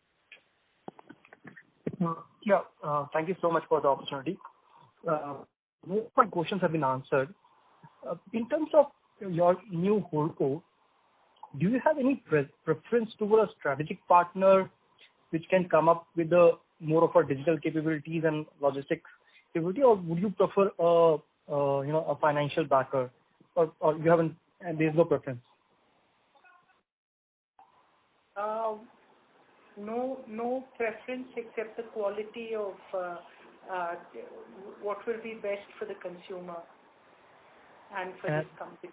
Thank you so much for the opportunity. Most of my questions have been answered. In terms of your new holdco, do you have any preference toward a strategic partner which can come up with more of our digital capabilities and logistics capability, or would you prefer a financial backer, or you haven't, and there's no preference? No preference except the quality of what will be best for the consumer and for this company.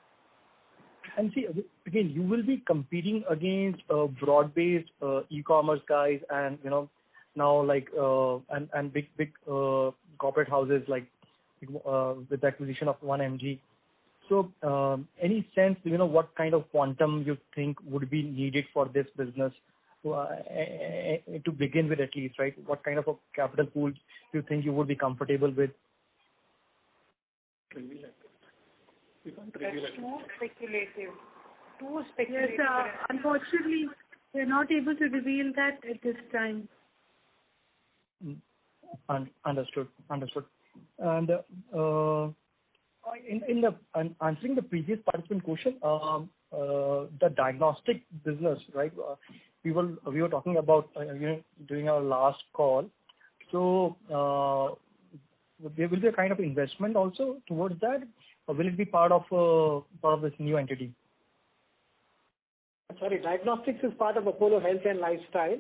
And see, again, you will be competing against broad-based e-commerce guys, and now like and big corporate houses like with the acquisition of 1mg. Any sense, what kind of quantum you think would be needed for this business to begin with, at least, right? What kind of a capital pool do you think you would be comfortable with? That's too speculative. Yes, unfortunately, we're not able to reveal that at this time. Understood. And in answering the previous participant question, the diagnostic business, right? We were talking about during our last call. So there will be a kind of investment also towards that, or will it be part of this new entity? Sorry, diagnostics is part of Apollo Health and Lifestyle,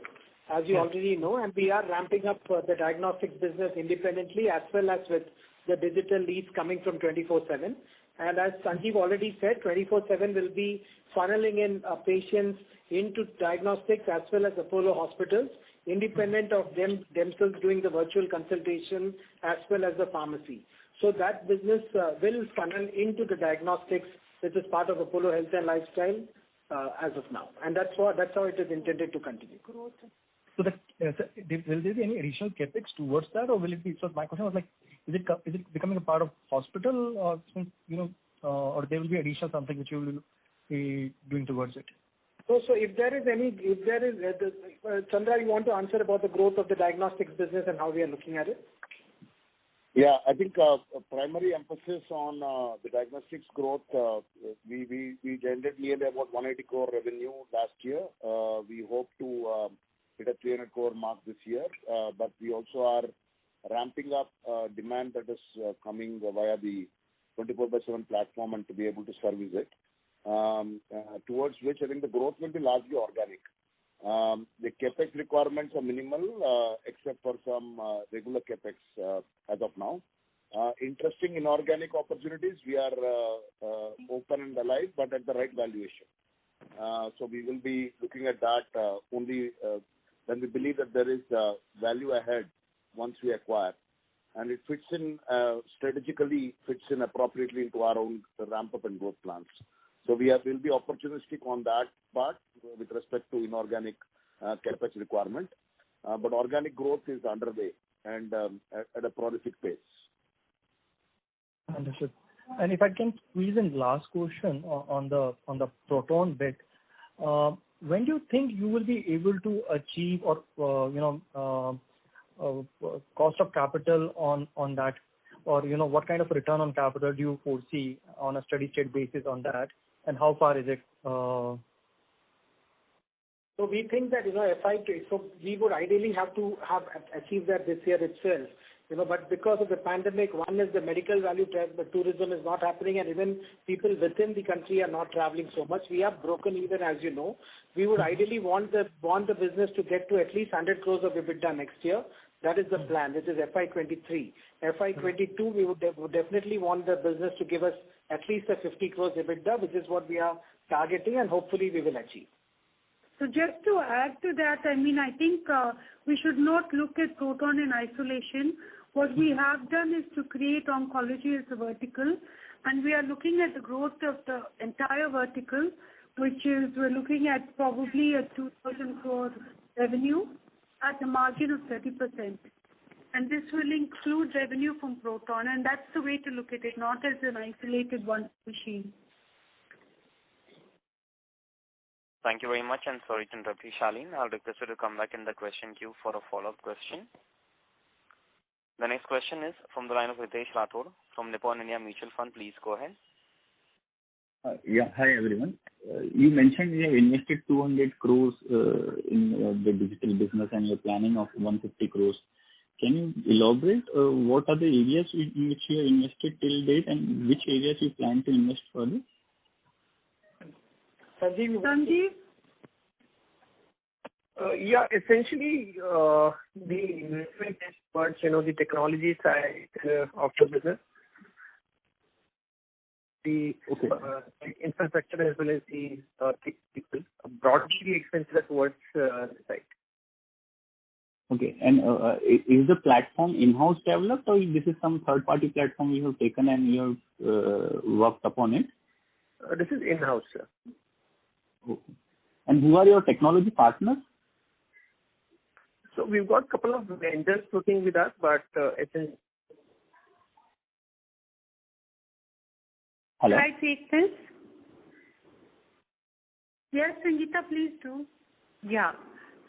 as you already know, and we are ramping up the diagnostics business independently as well as with the digital leads coming from 24/7. And as Sanjeev already said, 24/7 will be funneling in patients into diagnostics as well as Apollo hospitals, independent of themselves doing the virtual consultation as well as the pharmacy. So that business will funnel into the diagnostics, which is part of Apollo Health and Lifestyle as of now. And that's how it is intended to continue. So will there be any additional capex towards that, or will it be? So my question was is it becoming a part of hospital, or or there will be additional something which you will be doing towards it? So if there is Chandra, you want to answer about the growth of the diagnostics business and how we are looking at it? Yeah, I think primary emphasis on the diagnostics growth, we generated nearly about 180 crore revenue last year. We hope to hit a 300 crore mark this year, but we also are ramping up demand that is coming via the 24/7 platform and to be able to service it, towards which I think the growth will be largely organic. The capex requirements are minimal, except for some regular capex as of now. Interesting inorganic opportunities, we are open and alive, but at the right valuation. So we will be looking at that only when we believe that there is value ahead once we acquire. And it fits in strategically, fits in appropriately into our own ramp-up and growth plans. So we will be opportunistic on that part with respect to inorganic capex requirement. But organic growth is underway and at a prolific pace. Understood. And if I can squeeze in last question on the proton bit, when do you think you will be able to achieve or cost of capital on that, or what kind of return on capital do you foresee on a steady state basis on that, and how far is it? So we think that so we would ideally have to have achieved that this year itself. But because of the pandemic, one is the medical value tourism is not happening, and even people within the country are not traveling so much. We have broken even, as you know. We would ideally want the business to get to at least 100 crores of EBITDA next year. That is the plan, which is FY23. FY22, we would definitely want the business to give us at least a 50 crores EBITDA, which is what we are targeting, and hopefully we will achieve. So just to add to that, I think we should not look at proton in isolation. What we have done is to create oncology as a vertical, and we are looking at the growth of the entire vertical, which is we're looking at probably a 2,000 crore revenue at a margin of 30%. And this will include revenue from proton, and that's the way to look at it, not as an isolated one machine. Thank you very much, and sorry to interrupt you, Shaleen. I'll request you to come back in the question queue for a follow-up question. The next question is from the line of Ritesh Rathod from Nippon India Mutual Fund. Please go ahead. Hi everyone. You mentioned you have invested 200 crores in the digital business and you're planning of 150 crores. Can you elaborate what are the areas in which you have invested till date and which areas you plan to invest further? Sanjeev? Yeah, essentially, the investment is towards, the technology side of the business, the infrastructure as well as the people. Broadly, the expenses are towards the site. Okay. And is the platform in-house developed, or this is some third-party platform you have taken and you have worked upon it? This is in-house, sir. Okay. And who are your technology partners? So we've got a couple of vendors working with us, but essentially. Hello? Can I take this? Yes, Sangeeta, please do. Yeah.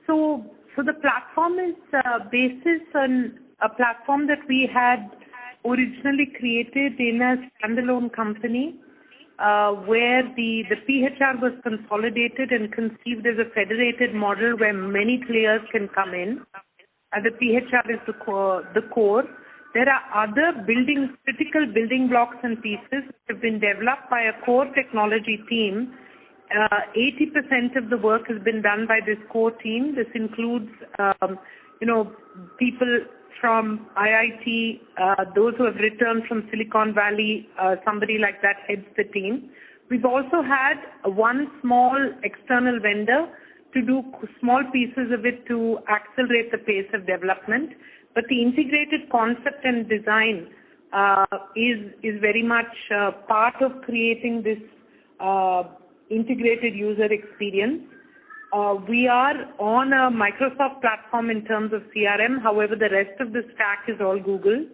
So the platform is basis on a platform that we had originally created in a standalone company where the PHR was consolidated and conceived as a federated model where many players can come in. And the PHR is the core. There are other critical building blocks and pieces which have been developed by a core technology team. 80% of the work has been done by this core team. This includes, people from IIT, those who have returned from Silicon Valley, somebody like that heads the team. We've also had one small external vendor to do small pieces of it to accelerate the pace of development. But the integrated concept and design is very much part of creating this integrated user experience. We are on a Microsoft platform in terms of CRM. However, the rest of the stack is all Google.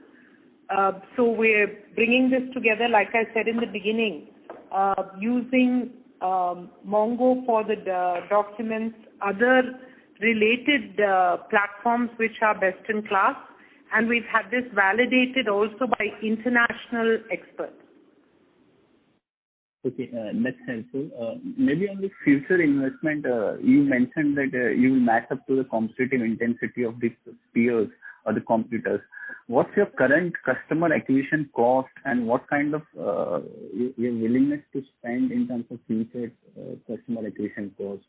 So we're bringing this together, like I said in the beginning, using Mongo for the documents, other related platforms which are best in class. And we've had this validated also by international experts. Okay, that's helpful. Maybe on the future investment, you mentioned that you will match up to the competitive intensity of the peers or the competitors. What's your current customer acquisition cost, and what kind of your willingness to spend in terms of future customer acquisition cost?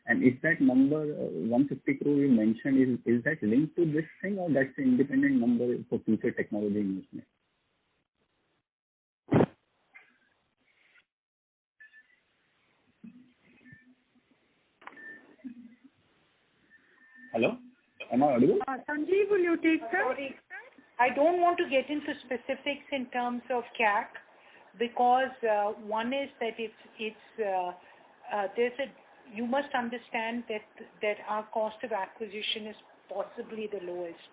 And is that number 150 crore you mentioned, is that linked to this thing, or that's an independent number for future technology investment? Hello? Am I audible? Sanjeev, will you take that? I don't want to get into specifics in terms of CAC because one is that you must understand that our cost of acquisition is possibly the lowest.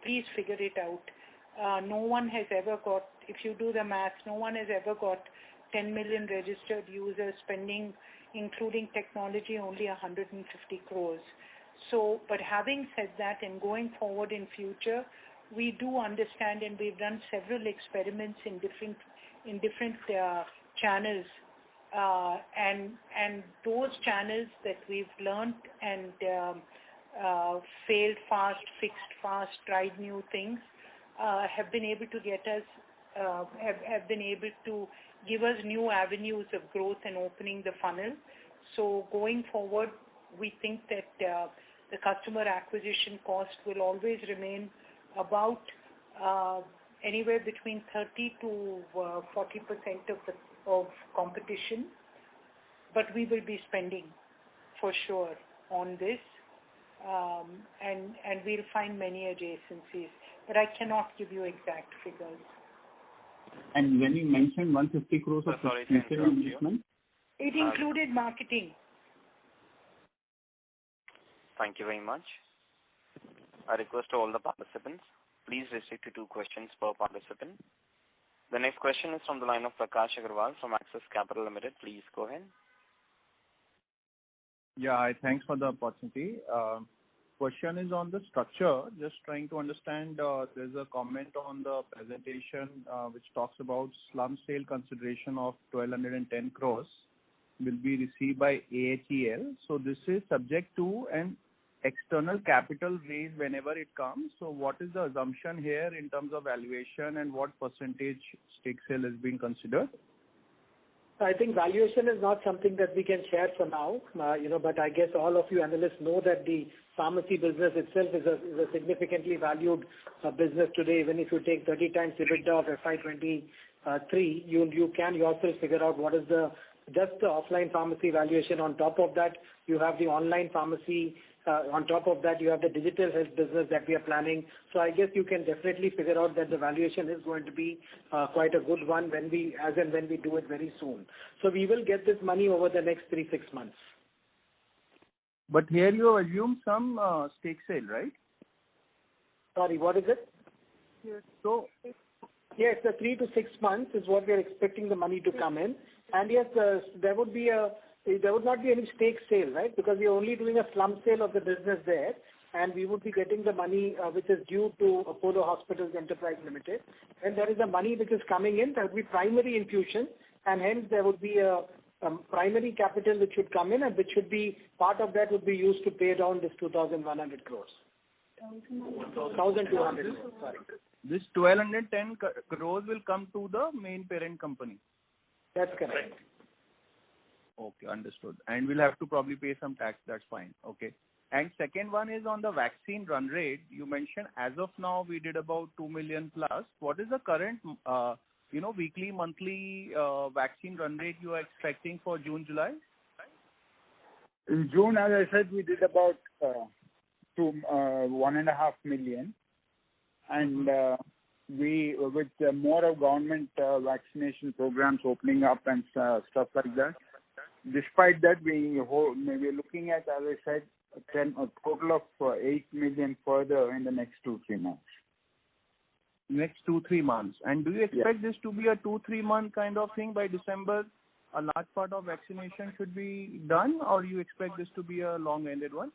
Please figure it out. No one has ever got, if you do the math, no one has ever got 10 million registered users spending, including technology, only 150 crores. So, but having said that, and going forward in future, we do understand, and we've done several experiments in different channels, and those channels that we've learned and failed fast, fixed fast, tried new things, have been able to get us, have been able to give us new avenues of growth and opening the funnel. So going forward, we think that the customer acquisition cost will always remain about anywhere between 30 to 40% of competition, but we will be spending for sure on this, and we'll find many adjacencies, but I cannot give you exact figures. And when you mentioned 150 crores of future investment, it included marketing. Thank you very much. I request to all the participants, please restrict to 2 questions per participant. The next question is from the line of Prakash Agarwal from Axis Capital Limited. Please go ahead. Yeah, thanks for the opportunity. Question is on the structure. Just trying to understand, there's a comment on the presentation which talks about slum sale consideration of 1,210 crores will be received by AHEL. So this is subject to an external capital raise whenever it comes. So what is the assumption here in terms of valuation, and what percentage stake sale is being considered? I think valuation is not something that we can share for now, but I guess all of you analysts know that the pharmacy business itself is a significantly valued business today. Even if you take 30 times EBITDA of FY23, you can yourself figure out what is just the offline pharmacy valuation. On top of that, you have the online pharmacy On top of that, you have the digital health business that we are planning. So I guess you can definitely figure out that the valuation is going to be quite a good one when we do it very soon. So we will get this money over the next 3-6 months. But here you assume some stake sale, right? Sorry, what is it? Yes. So yes, the 3 to 6 months is what we are expecting the money to come in. And yes, there would not be any stake sale, right? Because we are only doing a slump sale of the business there, and we would be getting the money which is due to Apollo Hospitals Enterprise Limited. And there is a money which is coming in. There will be primary infusion, and hence there would be a primary capital which should come in, and which should be part of that would be used to pay down this 2,100 crores. 1,200 crores, sorry. This 1,210 crores will come to the main parent company. That's correct. Okay, understood. And we'll have to probably pay some tax. That's fine. Okay. And second one is on the vaccine run rate. You mentioned as of now we did about 2 million plus. What is the current, weekly, monthly vaccine run rate you are expecting for June, July? In June, as I said, we did about 1.5 million. And we, with more of government vaccination programs opening up and stuff like that, despite that, we're looking at, as I said, a total of 8 million further in the next 2-3 months. Next 2-3 months. And do you expect this to be a 2-3 month kind of thing by December? A large part of vaccination should be done, or you expect this to be a long-ended one?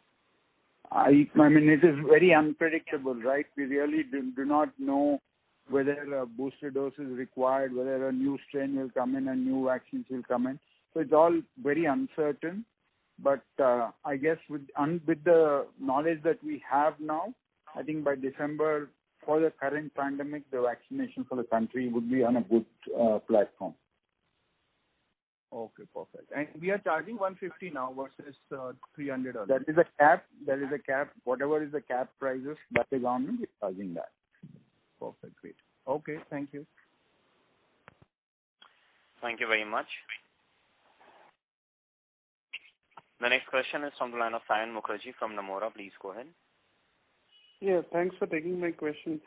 I mean, it is very unpredictable, right? We really do not know whether a booster dose is required, whether a new strain will come in and new vaccines will come in. So it's all very uncertain. But I guess with the knowledge that we have now, I think by December, for the current pandemic, the vaccination for the country would be on a good platform. Okay, perfect. And we are charging 150 now versus 300 earlier. That is a cap. That is a cap. Whatever is the cap prices, that the government is charging that. Perfect, great. Okay, thank you. Thank you very much. The next question is from the line of Sayan Mukherjee from Nomura. Please go ahead. Yeah, thanks for taking my question.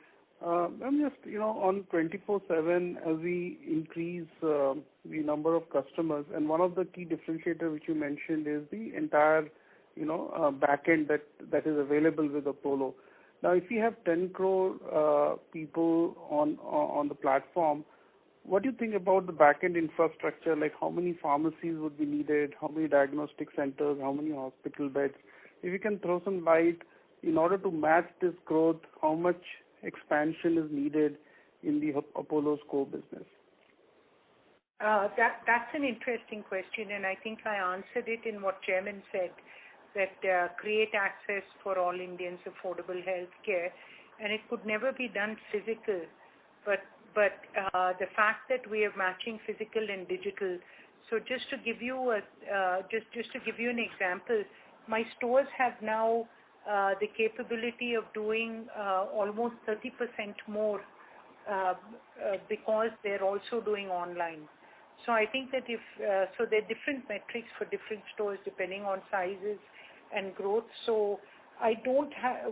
I'm just, on 24/7, as we increase the number of customers, and one of the key differentiator which you mentioned is the entire, back end that is available with Apollo. Now, if you have 10 crore people on the platform, what do you think about the back-end infrastructure? Like how many pharmacies would be needed, how many diagnostic centers, how many hospital beds? If you can throw some light in order to match this growth, how much expansion is needed in the Apollo's core business? That's an interesting question, and I think I answered it in what Chairman said, that create access for all Indians, affordable health care, and it could never be done physical, but the fact that we are matching physical and digital. So just to give you an example, my stores have now the capability of doing almost 30% more because they're also doing online. So I think that there are different metrics for different stores depending on sizes and growth. So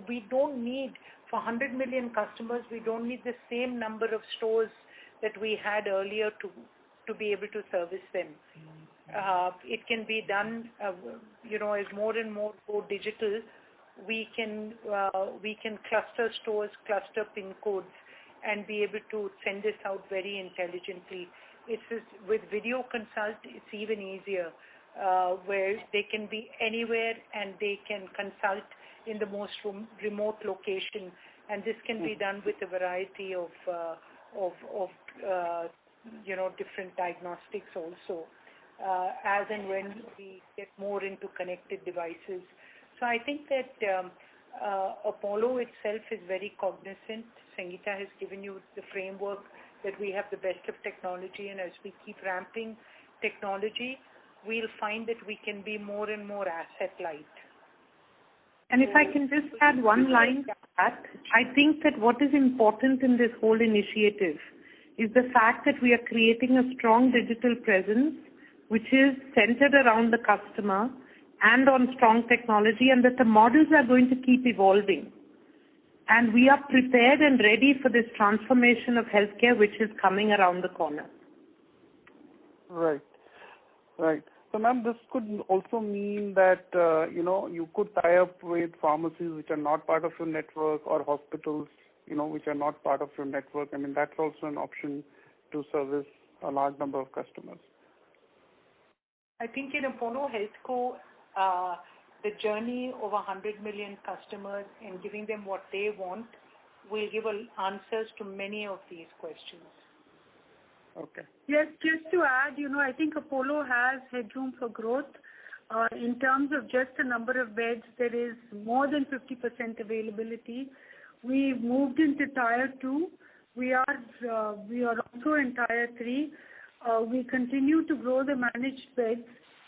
we don't need, for 100 million customers, we don't need the same number of stores that we had earlier to be able to service them. It can be done, as more and more go digital, we can cluster stores, cluster pin codes, and be able to send this out very intelligently. With video consult, it's even easier, where they can be anywhere and they can consult in the most remote location, and this can be done with a variety of different diagnostics also, as and when we get more into connected devices. So I think that Apollo itself is very cognizant. Sangeeta has given you the framework that we have the best of technology, and as we keep ramping technology, we'll find that we can be more and more asset light. And if I can just add one line to that, I think that what is important in this whole initiative is the fact that we are creating a strong digital presence which is centered around the customer and on strong technology, and that the models are going to keep evolving. And we are prepared and ready for this transformation of healthcare which is coming around the corner. Right. So, ma'am, this could also mean that, you could tie up with pharmacies which are not part of your network or hospitals, which are not part of your network. I mean, that's also an option to service a large number of customers. I think in Apollo HealthCo, the journey over 100 million customers and giving them what they want will give answers to many of these questions. Okay. Yes, just to add, I think Apollo has headroom for growth. In terms of just the number of beds, there is more than 50% availability. We moved into Tier 2. We are also in Tier 3. We continue to grow the managed beds,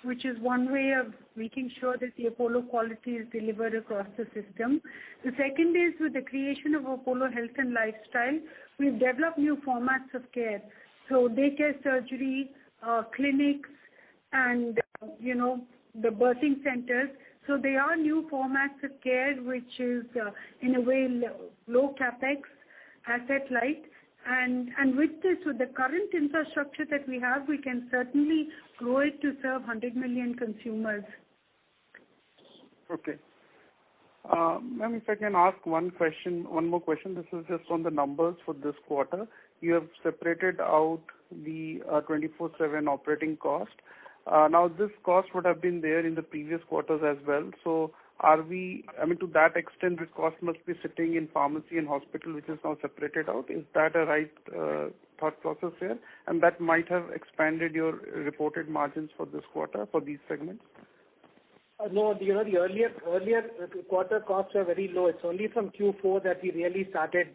which is one way of making sure that the Apollo quality is delivered across the system. The second is with the creation of Apollo Health and Lifestyle, we've developed new formats of care. So daycare surgery, clinics, and, the birthing centers. So they are new formats of care, which is in a way low capex, asset light. And with this, with the current infrastructure that we have, we can certainly grow it to serve 100 million consumers. Okay. Ma'am, if I can ask one more question. This is just on the numbers for this quarter. You have separated out the 24/7 operating cost. Now, this cost would have been there in the previous quarters as well. So to that extent, this cost must be sitting in pharmacy and hospital, which is now separated out. Is that a right thought process here? And that might have expanded your reported margins for this quarter for these segments? No, the earlier quarter costs are very low. It's only from Q4 that we really started,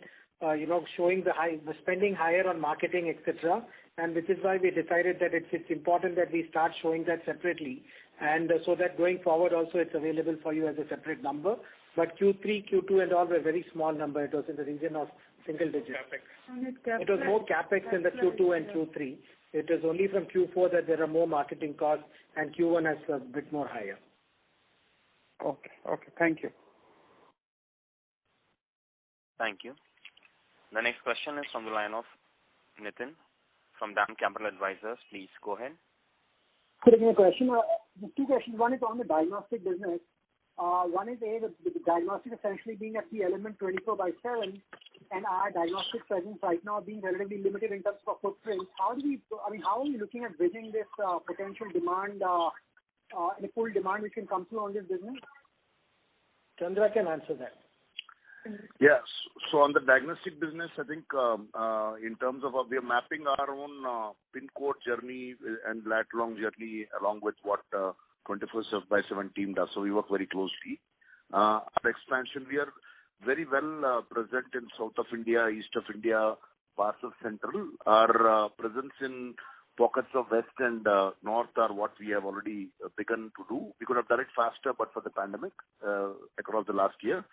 showing the spending higher on marketing, etc. And which is why we decided that it's important that we start showing that separately, and so that going forward also it's available for you as a separate number. But Q3, Q2, and all were very small number. It was in the region of single digits. It was more capex in the Q2 and Q3. It is only from Q4 that there are more marketing costs, and Q1 has a bit more higher. Okay. Thank you. Thank you. The next question is from the line of Nitin from DAM Capital Advisors. Please go ahead. Good question. Two questions. One is on the diagnostic business. One is the diagnostic essentially being a key element 24/7, and our diagnostic presence right now being relatively limited in terms of footprint. How are we looking at bridging this potential demand, the full demand which can come through on this business? Chandra can answer that. Yes. So on the diagnostic business, I think in terms of we are mapping our own pin code journey and lat-long journey along with what 24/7 team does. So we work very closely. Our expansion, we are very well present in south of India, east of India, parts of central. Our presence in pockets of west and north are what we have already begun to do. We could have done it faster, but for the pandemic across the last year.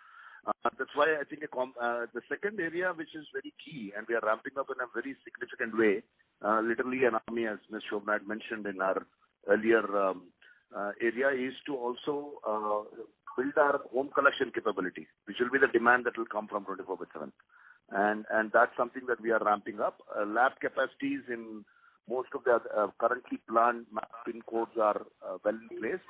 That's why I think the second area, which is very key, and we are ramping up in a very significant way, literally an army, as Ms. Shobna had mentioned in our earlier area, is to also build our home collection capability, which will be the demand that will come from 24/7. And that's something that we are ramping up. Lab capacities in most of the currently planned pin codes are well in place.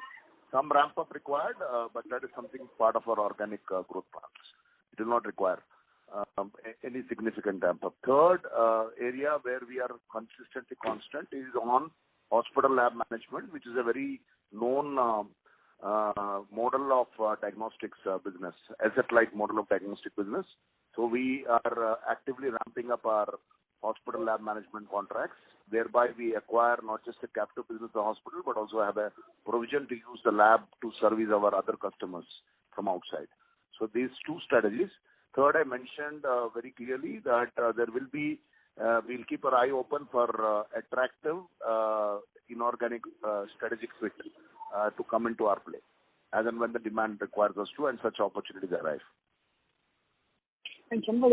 Some ramp up required, but that is something part of our organic growth plans. It will not require any significant ramp up. Third area where we are consistently constant is on hospital lab management, which is a very known model of diagnostics business, asset-light model of diagnostic business. So we are actively ramping up our hospital lab management contracts, whereby we acquire not just a captive business of the hospital, but also have a provision to use the lab to service our other customers from outside. So these two strategies. Third, I mentioned very clearly that there will be, we'll keep our eye open for attractive inorganic strategic fit to come into our play, as and when the demand requires us to, and such opportunities arise. And Chandra,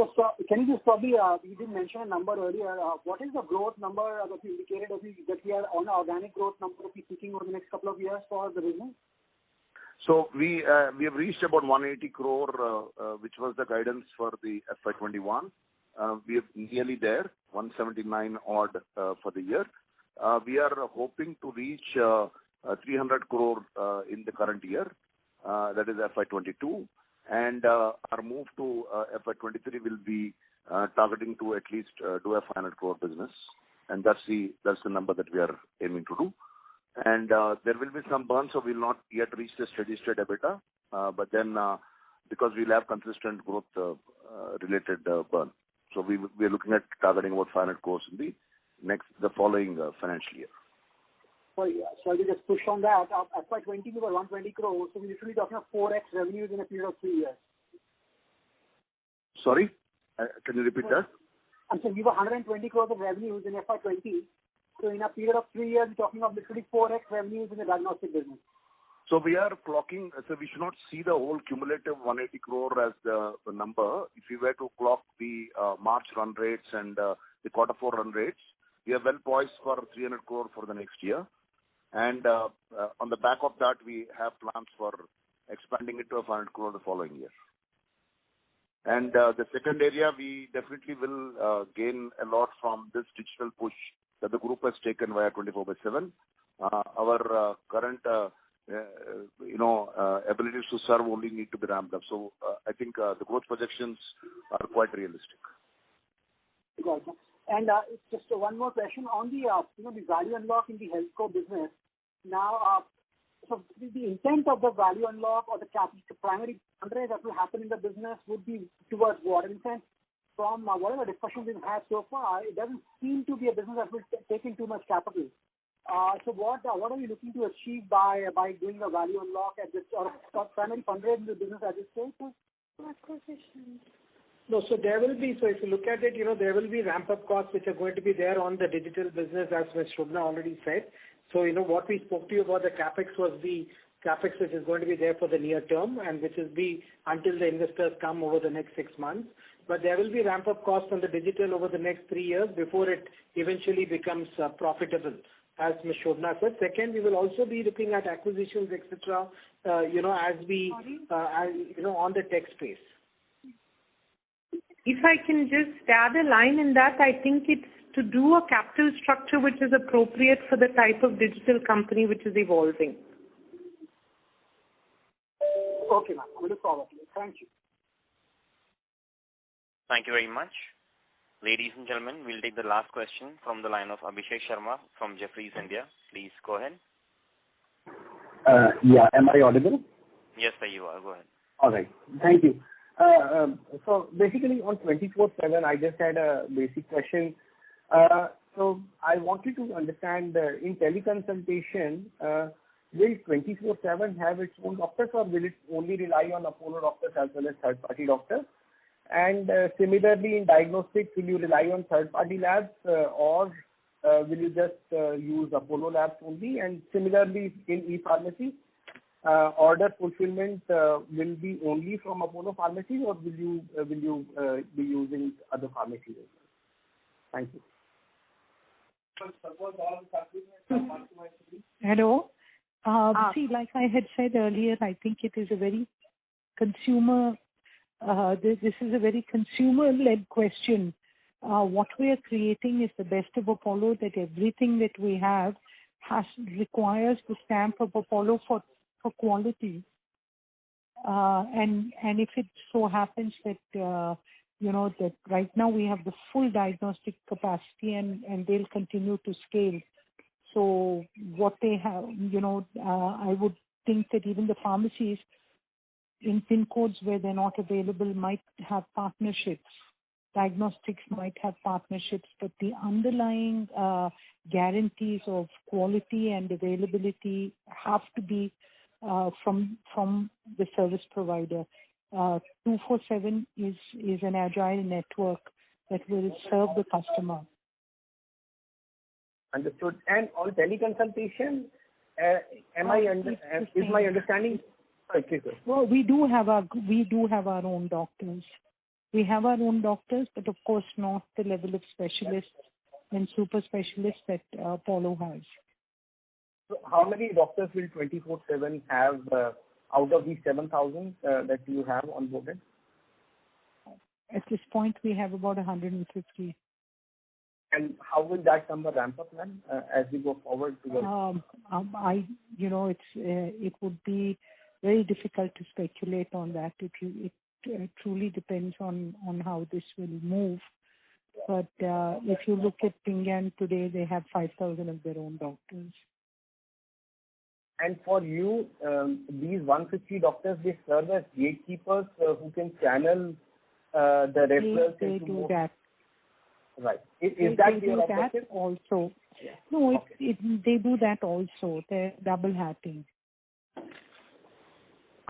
can you just probably, you did mention a number earlier. What is the growth number that you indicated that we are on organic growth number that we're seeking over the next couple of years for the business? So we have reached about 180 crore, which was the guidance for the FY21. We are nearly there, 179 odd for the year. We are hoping to reach 300 crore in the current year, that is FY22, and our move to FY23 will be targeting to at least do a 500 crore business, and that's the number that we are aiming to do. And there will be some burn, so we'll not yet reach the steady state EBITDA, but then because we'll have consistent growth related burn. So we are looking at targeting about 500 crores in the following financial year. So we just push on that. FY20 we were 120 crores, so we're literally talking of 4x revenues in a period of 3 years. Sorry? Can you repeat that? I'm saying we were 120 crores of revenues in FY20. So in a period of 3 years, we're talking of literally 4x revenues in the diagnostic business. So we are clocking, so we should not see the whole cumulative 180 crore as the number. If we were to clock the March run rates and the Q4 run rates, we are well poised for 300 crore for the next year. And on the back of that, we have plans for expanding it to 500 crore the following year. And the second area, we definitely will gain a lot from this digital push that the group has taken via 24/7. Our current abilities to serve only need to be ramped up. So I think the growth projections are quite realistic. Got it. And just one more question on the the value unlock in the healthcare business. Now, so the intent of the value unlock or the primary fundraise that will happen in the business would be towards what? In sense, from whatever discussions we've had so far, it doesn't seem to be a business that will take in too much capital. So what are you looking to achieve by doing a value unlock at this or primary fundraise in the business at this stage? No, so there will be, so if you look at it, there will be ramp-up costs which are going to be there on the digital business, as Ms. Shobna already said. So, what we spoke to you about the CapEx was the CapEx which is going to be there for the near term and which is until the investors come over the next 6 months. But there will be ramp-up costs on the digital over the next 3 years before it eventually becomes profitable, as Ms. Shobna said. Second, we will also be looking at acquisitions, etc., as we, on the tech space. If I can just add a line in that, I think it's to do a capital structure which is appropriate for the type of digital company which is evolving. Okay, ma'am. I look forward to it. Thank you. Thank you very much. Ladies and gentlemen, we'll take the last question from the line of Abhishek Sharma from Jefferies India. Please go ahead. Yeah, am I audible? Yes, sir, you are. Go ahead. All right. Thank you. So basically on 24/7, I just had a basic question. So I wanted to understand in teleconsultation, will 24/7 have its own doctors or will it only rely on Apollo doctors as well as third-party doctors? And similarly in diagnostics, will you rely on third-party labs or will you just use Apollo labs only? And similarly in e-pharmacy, order fulfillment will be only from Apollo pharmacies or will you be using other pharmacies as well? Thank you. Hello. See, like I had said earlier, I think it is a very consumer. This is a very consumer-led question. What we are creating is the best of Apollo. That everything that we have requires the stamp of Apollo for quality. And if it so happens that that right now we have the full diagnostic capacity and they'll continue to scale. So what they have, I would think that even the pharmacies in PIN codes where they're not available might have partnerships. Diagnostics might have partnerships, but the underlying guarantees of quality and availability have to be from the service provider. 24/7 is an agile network that will serve the customer. Understood. And on teleconsultation, is my understanding? Okay, sir. Well, we do have our own doctors. We have our own doctors, but of course not the level of specialists and super specialists that Apollo has. So how many doctors will 24/7 have out of these 7,000 that you have onboarded? At this point, we have about 150. And how will that number ramp up, ma'am, as we go forward towards? It would be very difficult to speculate on that. It truly depends on how this will move. But if you look at Ping An today, they have 5,000 of their own doctors. And for you, these 150 doctors, they serve as gatekeepers who can channel the referrals They into do more. that. Right. They do that also. Yeah. No, they do that also. They're double hatting.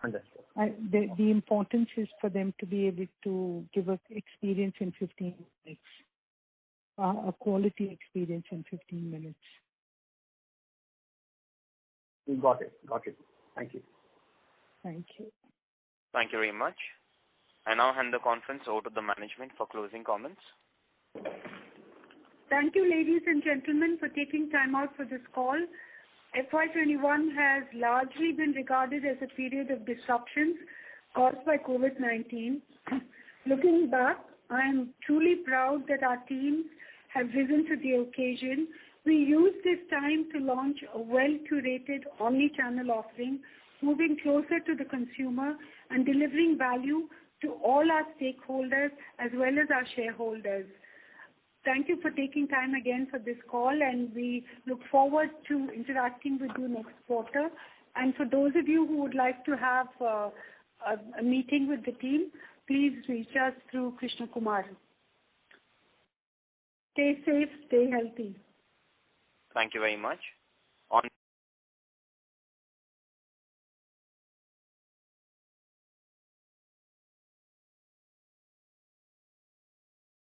Understood. The importance is for them to be able to give us experience in 15 minutes, a quality experience in 15 minutes. Got it. Thank you. Thank you. Thank you very much. I now hand the conference over to the management for closing comments. Thank you, ladies and gentlemen, for taking time out for this call. FY21 has largely been regarded as a period of disruptions caused by COVID-19. Looking back, I am truly proud that our teams have risen to the occasion. We used this time to launch a well-curated omni-channel offering, moving closer to the consumer and delivering value to all our stakeholders as well as our shareholders. Thank you for taking time again for this call, and we look forward to interacting with you next quarter. And for those of you who would like to have a meeting with the team, please reach us through Krishna Kumar. Stay safe, stay healthy. Thank you very much. On